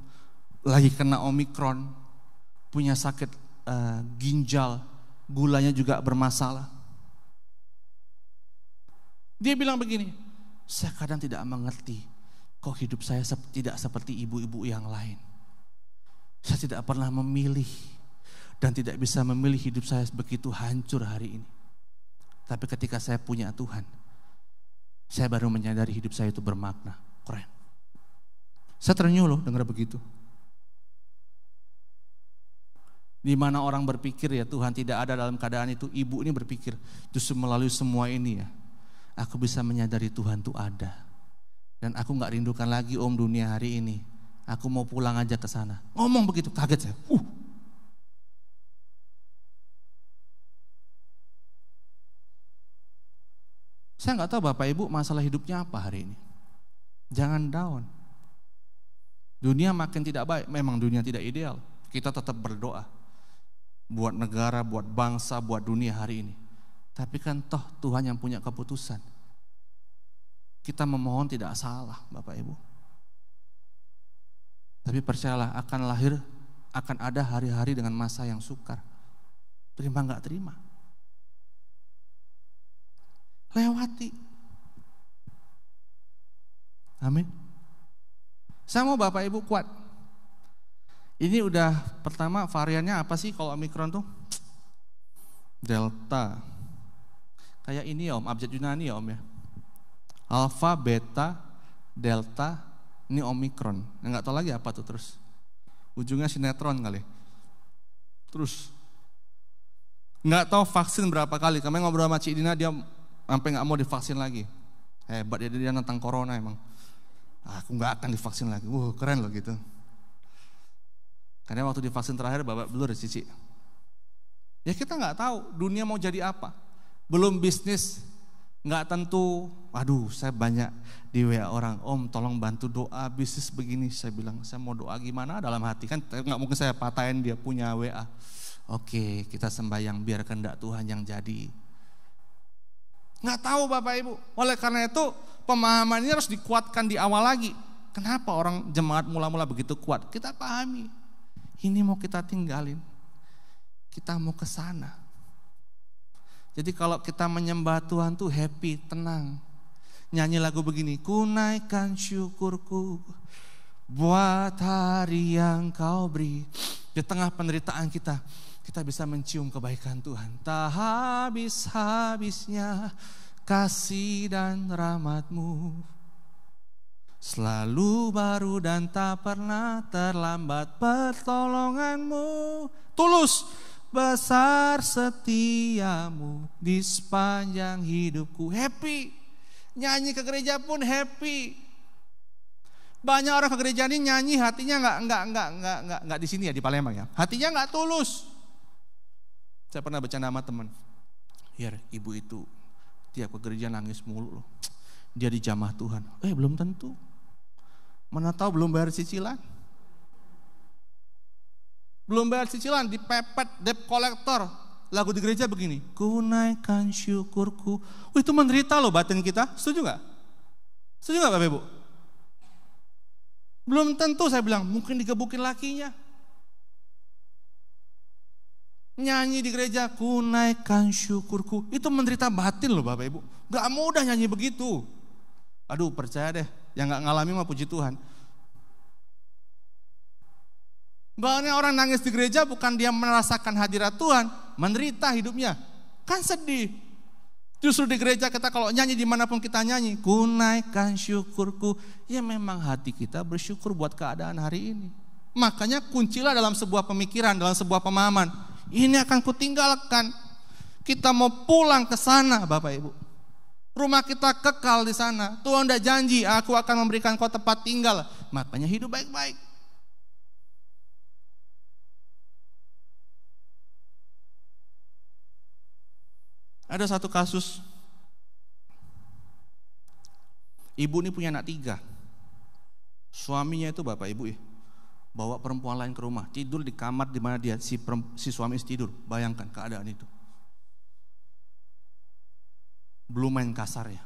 S5: lagi kena Omikron, punya sakit ginjal, gulanya juga bermasalah. Dia bilang begini, saya kadang tidak mengerti kok hidup saya tidak seperti ibu-ibu yang lain. Saya tidak pernah memilih dan tidak bisa memilih hidup saya begitu hancur hari ini. Tapi ketika saya punya Tuhan, saya baru menyadari hidup saya itu bermakna. Keren. Saya terenyuh loh dengar begitu. Di mana orang berpikir ya Tuhan tidak ada dalam keadaan itu, ibu ini berpikir justru melalui semua ini ya, aku bisa menyadari Tuhan itu ada. Dan aku gak rindukan lagi dunia hari ini. Aku mau pulang aja ke sana. Ngomong begitu, kaget saya. Saya nggak tahu Bapak Ibu masalah hidupnya apa hari ini. Jangan down. Dunia makin tidak baik. Memang dunia tidak ideal. Kita tetap berdoa. Buat negara, buat bangsa, buat dunia hari ini. Tapi kan toh Tuhan yang punya keputusan. Kita memohon tidak salah Bapak Ibu. Tapi percayalah akan ada hari-hari dengan masa yang sukar. Terima gak terima. Lewati. Amin. Saya mau Bapak Ibu kuat. Ini udah pertama variannya apa sih kalau Omikron tuh? Delta. Kayak ini ya Om, abjad Yunani ya Om ya. Alpha, Beta, Delta. Ini Omikron, nggak tahu lagi apa tuh terus. Ujungnya sinetron kali. Terus Nggak tahu vaksin berapa kali. Kami ngobrol sama Cik Dina, dia sampai nggak mau divaksin lagi. Hebat dia nentang corona emang. Aku nggak akan divaksin lagi. Keren loh gitu. Karena waktu divaksin terakhir babak belur Cici. Ya kita nggak tahu dunia mau jadi apa. Belum bisnis, nggak tentu. Waduh, saya banyak di WA orang, Om tolong bantu doa bisnis begini. Saya bilang, saya mau doa gimana dalam hati, kan nggak mungkin saya patahin dia punya WA. Oke, kita sembahyang biar kehendak Tuhan yang jadi. Nggak tahu Bapak Ibu. Oleh karena itu pemahaman ini harus dikuatkan di awal lagi. Kenapa orang jemaat mula-mula begitu kuat? Kita pahami. Ini mau kita tinggalin. Kita mau ke sana. Jadi kalau kita menyembah Tuhan tuh happy, tenang. Nyanyi lagu begini, ku naikkan syukurku buat hari yang kau beri. Di tengah penderitaan kita bisa mencium kebaikan Tuhan. Tak habis-habisnya kasih dan rahmat-Mu. Selalu baru dan tak pernah terlambat pertolongan-Mu. Tulus, besar setiamu di sepanjang hidupku. Happy. Nyanyi ke gereja pun happy. Banyak orang ke gereja ini nyanyi hatinya nggak di sini ya, di Palembang ya. Hatinya nggak tulus. Saya pernah bercanda sama teman. Hier, ibu itu tiap ke gereja nangis mulu loh. Dia dijamah Tuhan. Belum tentu. Mana tahu belum bayar cicilan. Belum bayar cicilan, dipepet debt collector. Lagu di gereja begini, ku naikkan syukurku. Itu menderita loh batin kita, setuju gak? Setuju gak Bapak Ibu? Belum tentu, saya bilang, mungkin digebukin lakinya. Nyanyi di gereja, ku naikkan syukurku. Itu menderita batin loh Bapak Ibu. Gak mudah nyanyi begitu. Aduh percaya deh, yang gak ngalami mah puji Tuhan. Banyak orang nangis di gereja bukan dia merasakan hadirat Tuhan, menderita hidupnya. Kan sedih. Justru di gereja kita kalau nyanyi dimanapun kita nyanyi, ku naikkan syukurku. Ya memang hati kita bersyukur buat keadaan hari ini. Makanya kuncilah dalam sebuah pemikiran, dalam sebuah pemahaman. Ini akan kutinggalkan. Kita mau pulang ke sana Bapak Ibu. Rumah kita kekal di sana. Tuhan udah janji, aku akan memberikan kau tempat tinggal. Makanya hidup baik-baik. Ada satu kasus, ibu ini punya anak 3. Suaminya itu Bapak Ibu ya, bawa perempuan lain ke rumah, tidur di kamar di mana dia si suami tidur. Bayangkan keadaan itu. Belum main kasar ya.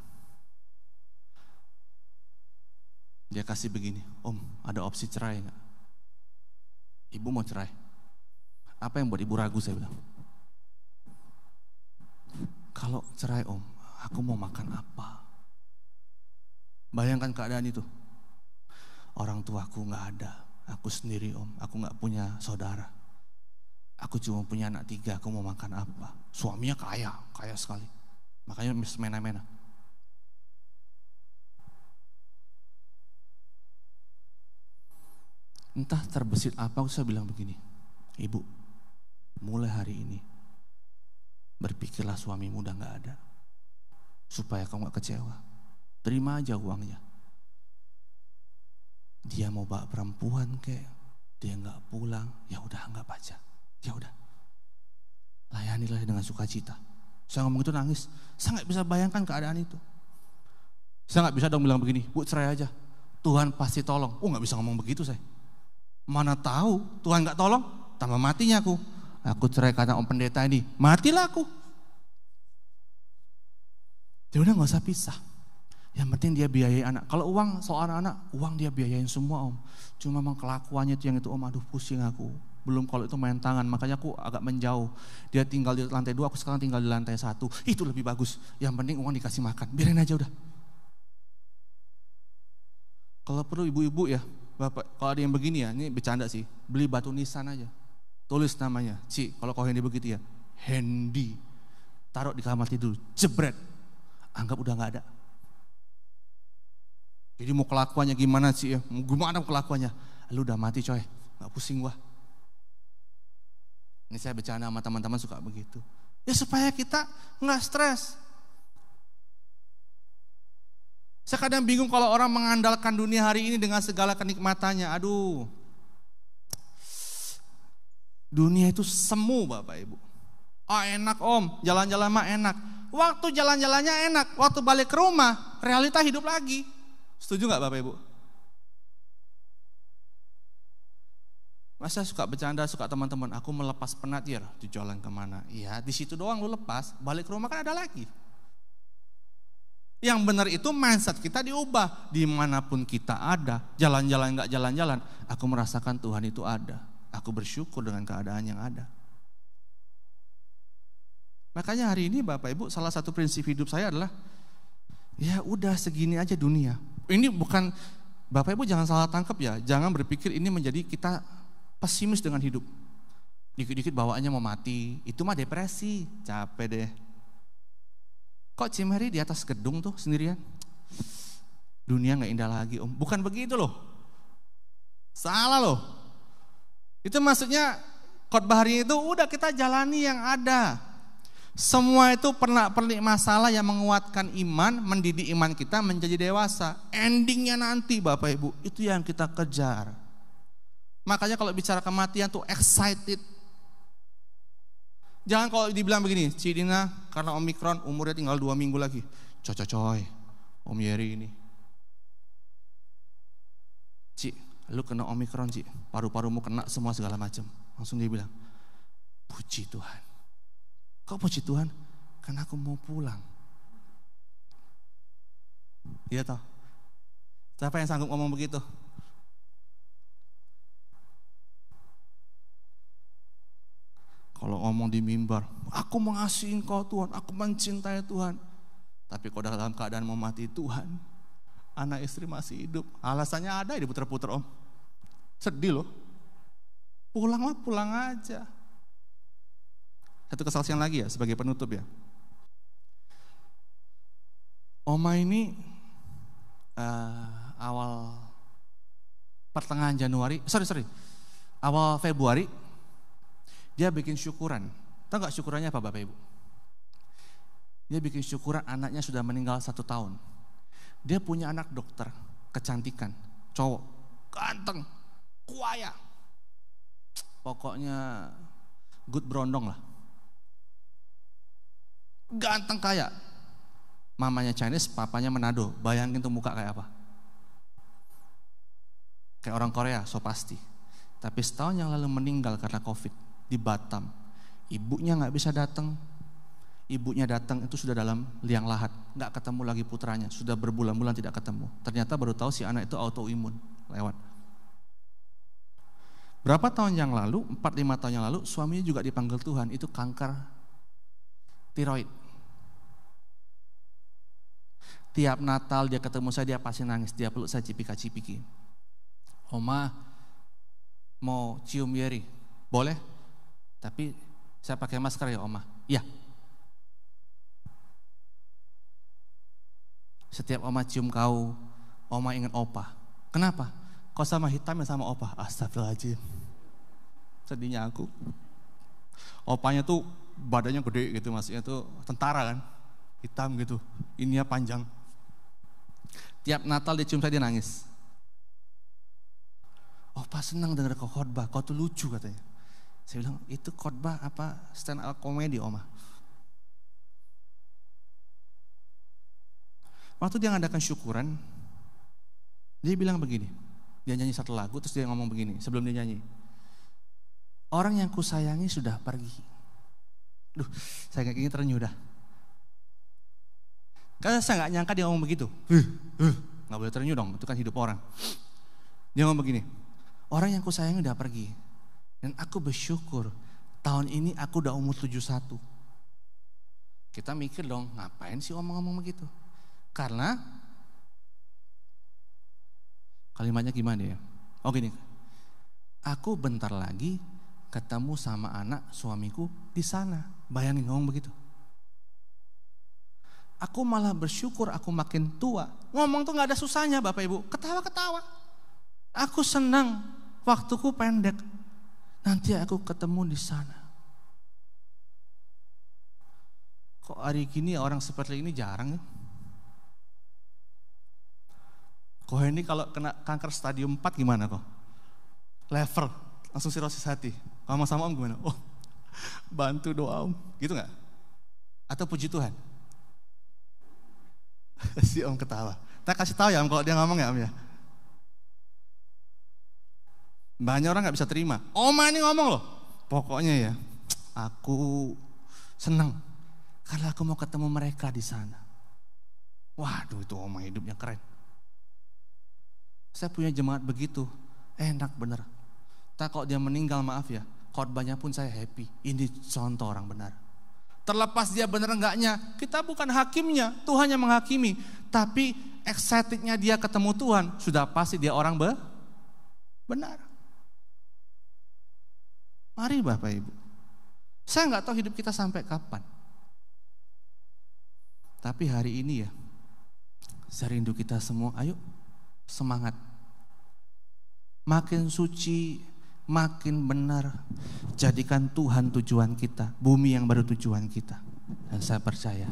S5: Dia kasih begini, Om ada opsi cerai gak? Ibu mau cerai. Apa yang buat ibu ragu, saya bilang. Kalau cerai Om, aku mau makan apa? Bayangkan keadaan itu. Orang tuaku gak ada, aku sendiri Om, aku gak punya saudara. Aku cuma punya anak 3, aku mau makan apa? Suaminya kaya sekali. Makanya semena-mena. Entah terbesit apa, saya bilang begini, Ibu, mulai hari ini berpikirlah suamimu udah gak ada, supaya kamu gak kecewa. Terima aja uangnya. Dia mau bawa perempuan kek, dia gak pulang, ya udah anggap aja. Ya udah, layanilah dengan sukacita. Saya ngomong itu nangis. Saya gak bisa bayangkan keadaan itu. Saya gak bisa dong bilang begini, Bu cerai aja, Tuhan pasti tolong. Gak bisa ngomong begitu saya. Mana tahu Tuhan gak tolong, tambah matinya aku. Aku cerai karena Om Pendeta ini, matilah aku. Ya udah gak usah pisah. Yang penting dia biayai anak. Kalau uang soal anak, uang dia biayain semua Om. Cuma memang kelakuannya itu yang itu Om, aduh pusing aku. Belum kalau itu main tangan, makanya aku agak menjauh. Dia tinggal di lantai 2, aku sekarang tinggal di lantai 1. Itu lebih bagus. Yang penting uang dikasih makan, biarin aja udah. Kalau perlu ibu-ibu ya, Bapak, kalau ada yang begini ya, ini bercanda sih. Beli batu nisan aja. Tulis namanya, Ci, kalau kau Hendy begitu ya, Hendy. Taruh di kamar tidur, jebret. Anggap udah gak ada. Jadi mau kelakuannya gimana sih ya? Gimana kelakuannya? Lu udah mati coy, gak pusing gua. Ini saya bercanda sama teman-teman suka begitu. Ya supaya kita nggak stres. Saya kadang bingung kalau orang mengandalkan dunia hari ini dengan segala kenikmatannya. Aduh, dunia itu semu Bapak Ibu. Oh enak om, jalan-jalan mah enak. Waktu jalan-jalannya enak, waktu balik ke rumah, realita hidup lagi. Setuju nggak Bapak Ibu? Masa suka bercanda, suka teman-teman, aku melepas penat ya, di jalan kemana? Iya, di situ doang lu lepas, balik ke rumah kan ada lagi. Yang benar itu mindset kita diubah. Dimanapun kita ada, jalan-jalan nggak jalan-jalan, aku merasakan Tuhan itu ada. Aku bersyukur dengan keadaan yang ada. Makanya hari ini Bapak Ibu, salah satu prinsip hidup saya adalah, ya udah segini aja dunia. Ini bukan, Bapak Ibu jangan salah tangkap ya, jangan berpikir ini menjadi kita pesimis dengan hidup. Dikit-dikit bawaannya mau mati, itu mah depresi, capek deh. Kok Cimeri di atas gedung tuh sendirian? Dunia gak indah lagi om. Bukan begitu loh. Salah loh. Itu maksudnya khotbah hari itu udah kita jalani yang ada. Semua itu pernak-pernik masalah yang menguatkan iman, mendidik iman kita menjadi dewasa. Endingnya nanti Bapak Ibu, itu yang kita kejar. Makanya kalau bicara kematian tuh excited. Jangan kalau dibilang begini, Cidina karena Omikron umurnya tinggal 2 minggu lagi. Coy, Om Yeri ini. Ci, lu kena Omikron Ci, paru-parumu kena semua segala macam. Langsung dia bilang, puji Tuhan. Kok puji Tuhan? Karena aku mau pulang. Iya toh? Siapa yang sanggup ngomong begitu? Kalau ngomong di mimbar, aku mengasihi Engkau Tuhan, aku mencintai Tuhan. Tapi kalau dalam keadaan mau mati Tuhan, anak istri masih hidup. Alasannya ada ya diputer-puter om. Sedih loh. Pulang mah pulang aja. Satu kesaksian lagi ya sebagai penutup ya. Oma ini awal pertengahan Januari, awal Februari, dia bikin syukuran. Tahu gak syukurannya apa Bapak Ibu? Dia bikin syukuran anaknya sudah meninggal 1 tahun. Dia punya anak dokter, kecantikan, cowok, ganteng, kuaya. Pokoknya good brondong lah. Ganteng kaya. Mamanya Chinese, papanya Manado. Bayangin tuh muka kayak apa. Kayak orang Korea, so pasti. Tapi setahun yang lalu meninggal karena COVID. Di Batam, ibunya nggak bisa datang. Ibunya datang itu sudah dalam liang lahat, nggak ketemu lagi putranya, sudah berbulan-bulan tidak ketemu. Ternyata baru tahu si anak itu autoimun lewat. Berapa tahun yang lalu, 4-5 tahun yang lalu, suaminya juga dipanggil Tuhan, itu kanker tiroid. Tiap Natal dia ketemu saya, dia pasti nangis, dia peluk saya cipika-cipiki. Oma mau cium Yeri, boleh? Tapi saya pakai masker ya Oma. Iya. Setiap Oma cium kau, Oma ingat Opa. Kenapa? Kau sama hitamnya sama Opa. Astagfirullahaladzim. Sedihnya aku. Opanya tuh badannya gede gitu, maksudnya tuh tentara kan. Hitam gitu, ininya panjang. Tiap Natal dia cium saya, dia nangis. Opa senang dengar kau khotbah, kau tuh lucu katanya. Saya bilang, itu khotbah apa stand up comedy Oma? Waktu dia ngadakan syukuran, dia bilang begini, dia nyanyi satu lagu terus dia ngomong begini sebelum dia nyanyi. Orang yang kusayangi sudah pergi. Duh, saya kayak gini terenyuh dah. Karena saya gak nyangka dia ngomong begitu. Gak boleh terenyuh dong, itu kan hidup orang. Dia ngomong begini, orang yang kusayangi udah pergi. Dan aku bersyukur tahun ini aku udah umur 71. Kita mikir dong, ngapain sih ngomong begitu? Karena kalimatnya gimana ya? Oh gini, aku bentar lagi ketemu sama anak suamiku di sana. Bayangin ngomong begitu. Aku malah bersyukur aku makin tua. Ngomong tuh gak ada susahnya Bapak Ibu. Ketawa-ketawa. Aku senang waktuku pendek. Nanti aku ketemu di sana. Kok hari gini orang seperti ini jarang ya? Kok ini kalau kena kanker stadium 4 gimana kok? Lever, langsung sirosis hati. Sama-sama Om gimana? Oh, bantu doa Om, gitu gak? Atau puji Tuhan? Si Om ketawa. Kita kasih tahu ya Om kalau dia ngomong ya Om ya. Banyak orang gak bisa terima. Oma ini ngomong loh. Pokoknya ya, aku senang karena aku mau ketemu mereka di sana. Waduh, itu Oma hidupnya keren. Saya punya jemaat begitu, enak bener. Tak kalau dia meninggal maaf ya, khotbahnya pun saya happy. Ini contoh orang benar. Terlepas dia benar enggaknya, kita bukan hakimnya, Tuhan yang menghakimi. Tapi excited-nya dia ketemu Tuhan, sudah pasti dia orang benar. Mari Bapak Ibu. Saya nggak tahu hidup kita sampai kapan. Tapi hari ini ya, saya rindu kita semua, ayo semangat. Makin suci, makin benar. Jadikan Tuhan tujuan kita, bumi yang baru tujuan kita. Dan saya percaya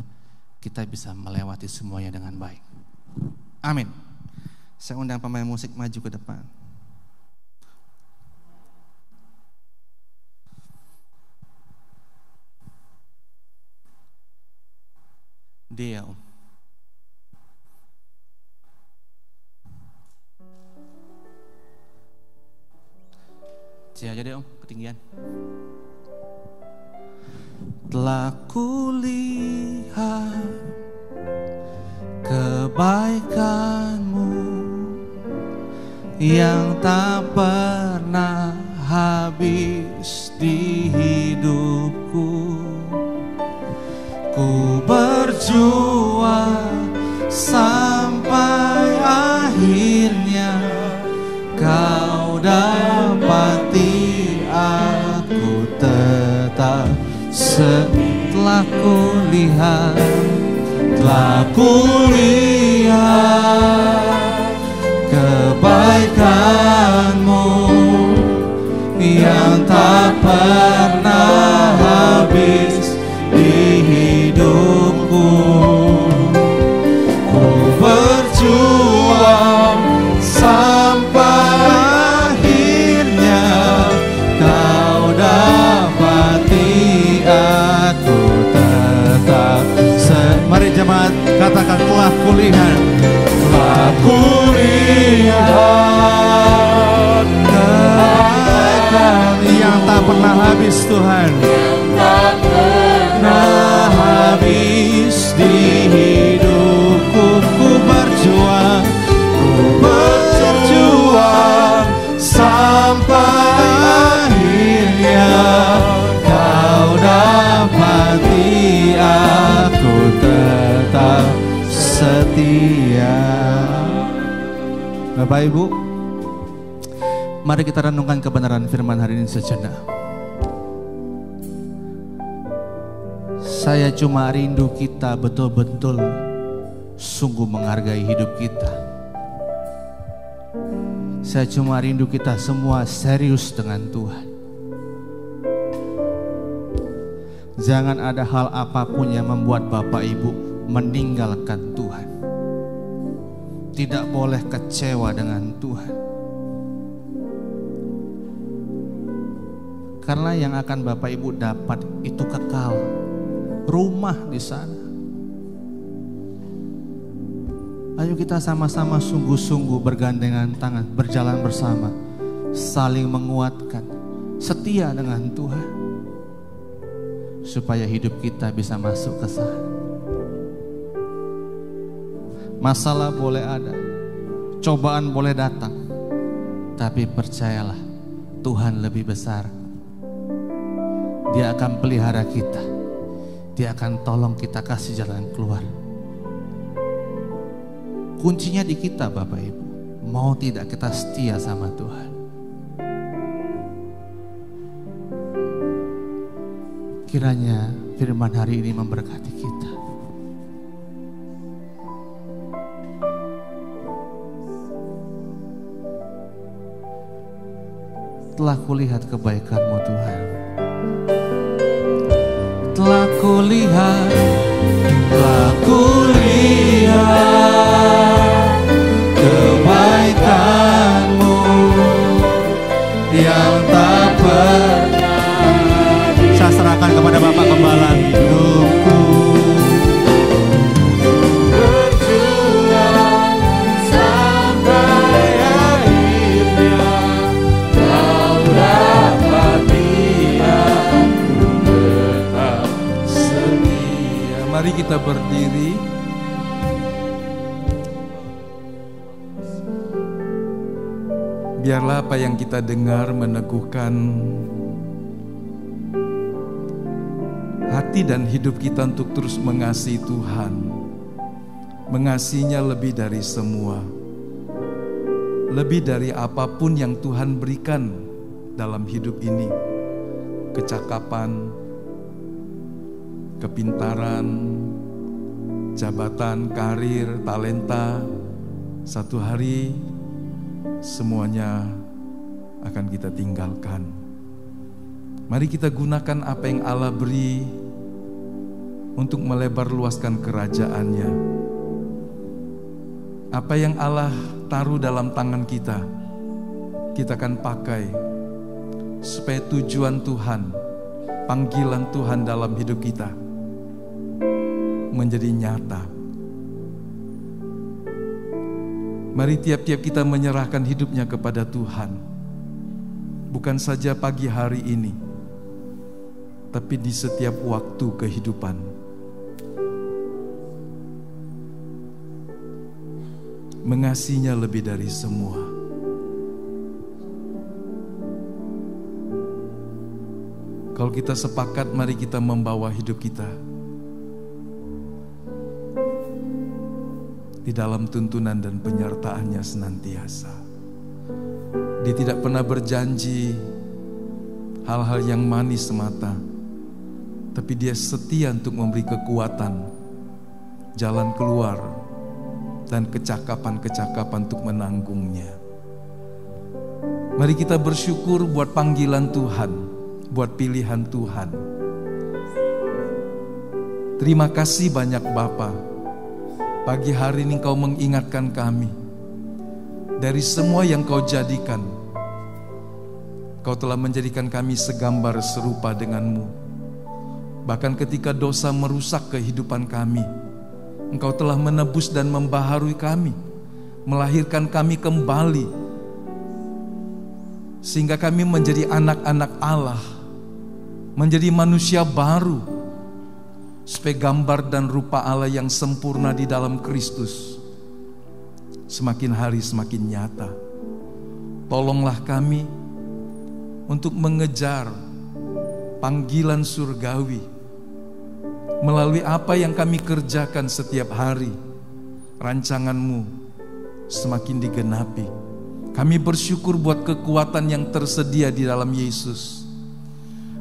S5: kita bisa melewati semuanya dengan baik. Amin. Saya undang pemain musik maju ke depan. Dia Om. Saya aja deh Om, ketinggian. Telah kulihat kebaikan-Mu yang tak pernah habis di hidupku. Ku berjuang sampai akhirnya Kau dapati aku tetap. Setelah kulihat kebaikan-Mu yang tak pernah habis di hidupku. Ku berjuang sampai akhirnya Kau dapati aku tetap. Mari jemaat katakan, telah kulihat kebaikan yang tak pernah habis Tuhan, pernah habis di hidupku. Ku berjuang sampai akhirnya Kau dapati aku tetap setia. Bapak Ibu, mari kita renungkan kebenaran firman hari ini sejenak. Saya cuma rindu kita betul-betul sungguh menghargai hidup kita. Saya cuma rindu kita semua serius dengan Tuhan. Jangan ada hal apapun yang membuat Bapak Ibu meninggalkan Tuhan. Tidak boleh kecewa dengan Tuhan. Karena yang akan Bapak Ibu dapat itu kekal. Rumah di sana. Ayo kita sama-sama sungguh-sungguh bergandengan tangan, berjalan bersama, saling menguatkan, setia dengan Tuhan, supaya hidup kita bisa masuk ke sana. Masalah boleh ada, cobaan boleh datang, tapi percayalah Tuhan lebih besar. Dia akan pelihara kita, Dia akan tolong kita kasih jalan keluar. Kuncinya di kita Bapak Ibu. Mau tidak kita setia sama Tuhan. Kiranya firman hari ini memberkati kita. Telah kulihat kebaikan-Mu Tuhan. Telah kulihat
S4: Mari kita berdiri. Biarlah apa yang kita dengar meneguhkan hati dan hidup kita untuk terus mengasihi Tuhan. Mengasihinya lebih dari semua. Lebih dari apapun yang Tuhan berikan dalam hidup ini. Kecakapan, kepintaran, jabatan, karir, talenta. Satu hari semuanya akan kita tinggalkan. Mari kita gunakan apa yang Allah beri untuk melebar luaskan kerajaan-Nya. Apa yang Allah taruh dalam tangan kita, kita akan pakai supaya tujuan Tuhan, panggilan Tuhan dalam hidup kita menjadi nyata. Mari tiap-tiap kita menyerahkan hidupnya kepada Tuhan. Bukan saja pagi hari ini, tapi di setiap waktu kehidupan. Mengasihinya lebih dari semua. Kalau kita sepakat, mari kita membawa hidup kita di dalam tuntunan dan penyertaan-Nya senantiasa. Dia tidak pernah berjanji hal-hal yang manis semata, tapi Dia setia untuk memberi kekuatan, jalan keluar, dan kecakapan-kecakapan untuk menanggungnya. Mari kita bersyukur buat panggilan Tuhan, buat pilihan Tuhan. Terima kasih banyak Bapa. Pagi hari ini Kau mengingatkan kami dari semua yang Kau jadikan. Kau telah menjadikan kami segambar serupa dengan-Mu. Bahkan ketika dosa merusak kehidupan kami, Engkau telah menebus dan membaharui kami, melahirkan kami kembali, sehingga kami menjadi anak-anak Allah, menjadi manusia baru, supaya gambar dan rupa Allah yang sempurna di dalam Kristus semakin hari semakin nyata. Tolonglah kami untuk mengejar panggilan surgawi melalui apa yang kami kerjakan setiap hari. Rancangan-Mu semakin digenapi. Kami bersyukur buat kekuatan yang tersedia di dalam Yesus,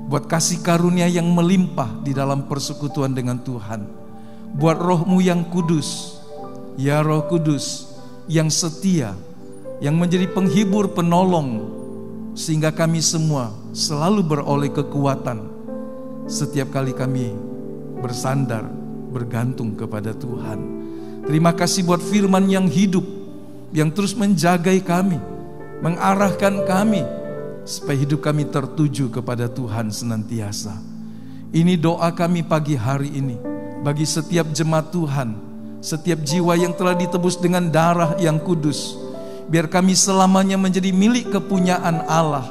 S4: buat kasih karunia yang melimpah di dalam persekutuan dengan Tuhan, buat Roh-Mu yang kudus, ya Roh Kudus yang setia, yang menjadi penghibur, penolong, sehingga kami semua selalu beroleh kekuatan setiap kali kami bersandar, bergantung kepada Tuhan. Terima kasih buat firman yang hidup, yang terus menjagai kami, mengarahkan kami, supaya hidup kami tertuju kepada Tuhan senantiasa. Ini doa kami pagi hari ini, bagi setiap jemaat Tuhan, setiap jiwa yang telah ditebus dengan darah yang kudus. Biar kami selamanya menjadi milik kepunyaan Allah,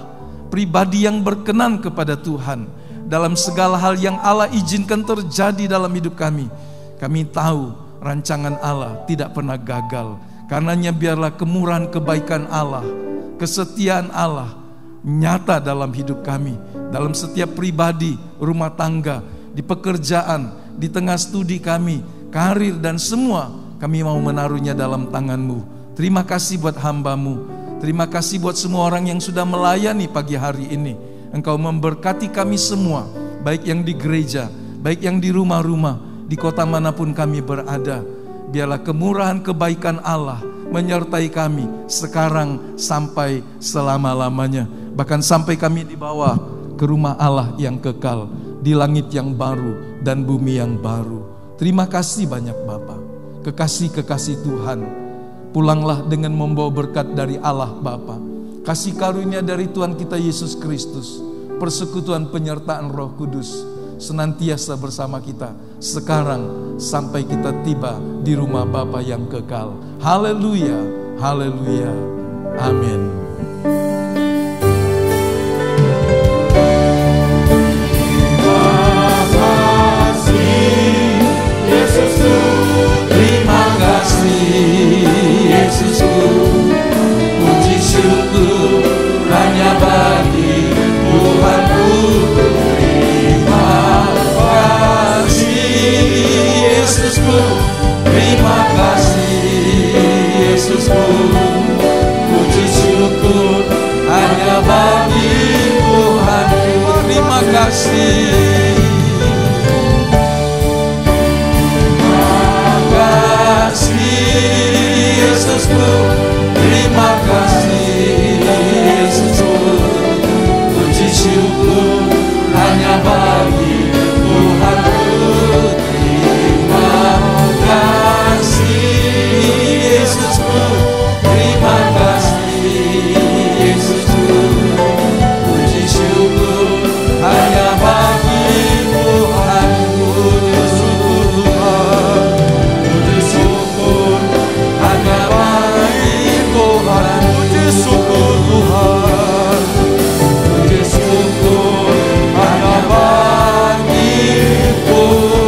S4: pribadi yang berkenan kepada Tuhan. Dalam segala hal yang Allah izinkan terjadi dalam hidup kami, kami tahu rancangan Allah tidak pernah gagal. Karenanya biarlah kemurahan kebaikan Allah, kesetiaan Allah nyata dalam hidup kami, dalam setiap pribadi, rumah tangga, di pekerjaan, di tengah studi kami, karir, dan semua kami mau menaruhnya dalam tangan-Mu. Terima kasih buat hamba-Mu. Terima kasih buat semua orang yang sudah melayani pagi hari ini. Engkau memberkati kami semua, baik yang di gereja, baik yang di rumah-rumah, di kota manapun kami berada. Biarlah kemurahan kebaikan Allah menyertai kami sekarang sampai selama-lamanya. Bahkan sampai kami dibawa ke rumah Allah yang kekal, di langit yang baru dan bumi yang baru. Terima kasih banyak Bapa. Kekasih-kekasih Tuhan, pulanglah dengan membawa berkat dari Allah Bapa, kasih karunia dari Tuhan kita Yesus Kristus, persekutuan penyertaan Roh Kudus senantiasa bersama kita sekarang sampai kita tiba di rumah Bapa yang kekal. Haleluya, haleluya, amin. terima kasih Yesusku. Puji syukur hanya bagi Tuhanku. Terima kasih. Terima kasih Yesusku. Terima kasih Yesusku. Puji syukur hanya bagi Tuhanku. Terima kasih Yesusku. Terima kasih Yesusku. Puji syukur hanya bagi Tuhanku. Puji syukur hanya bagi Tuhan. Puji syukur Tuhan. Puji syukur hanya bagi Tuhanku.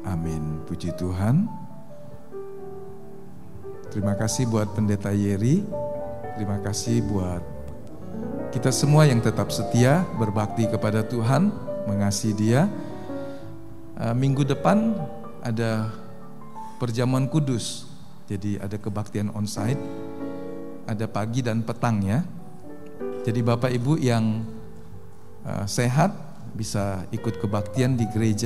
S4: Amin. Puji Tuhan. Terima kasih buat Pendeta Yeri. Terima kasih buat kita semua yang tetap setia berbakti kepada Tuhan, mengasihi Dia. Minggu depan ada perjamuan kudus. Jadi ada kebaktian onsite. Ada pagi dan petang ya. Jadi Bapak Ibu yang sehat bisa ikut kebaktian di gereja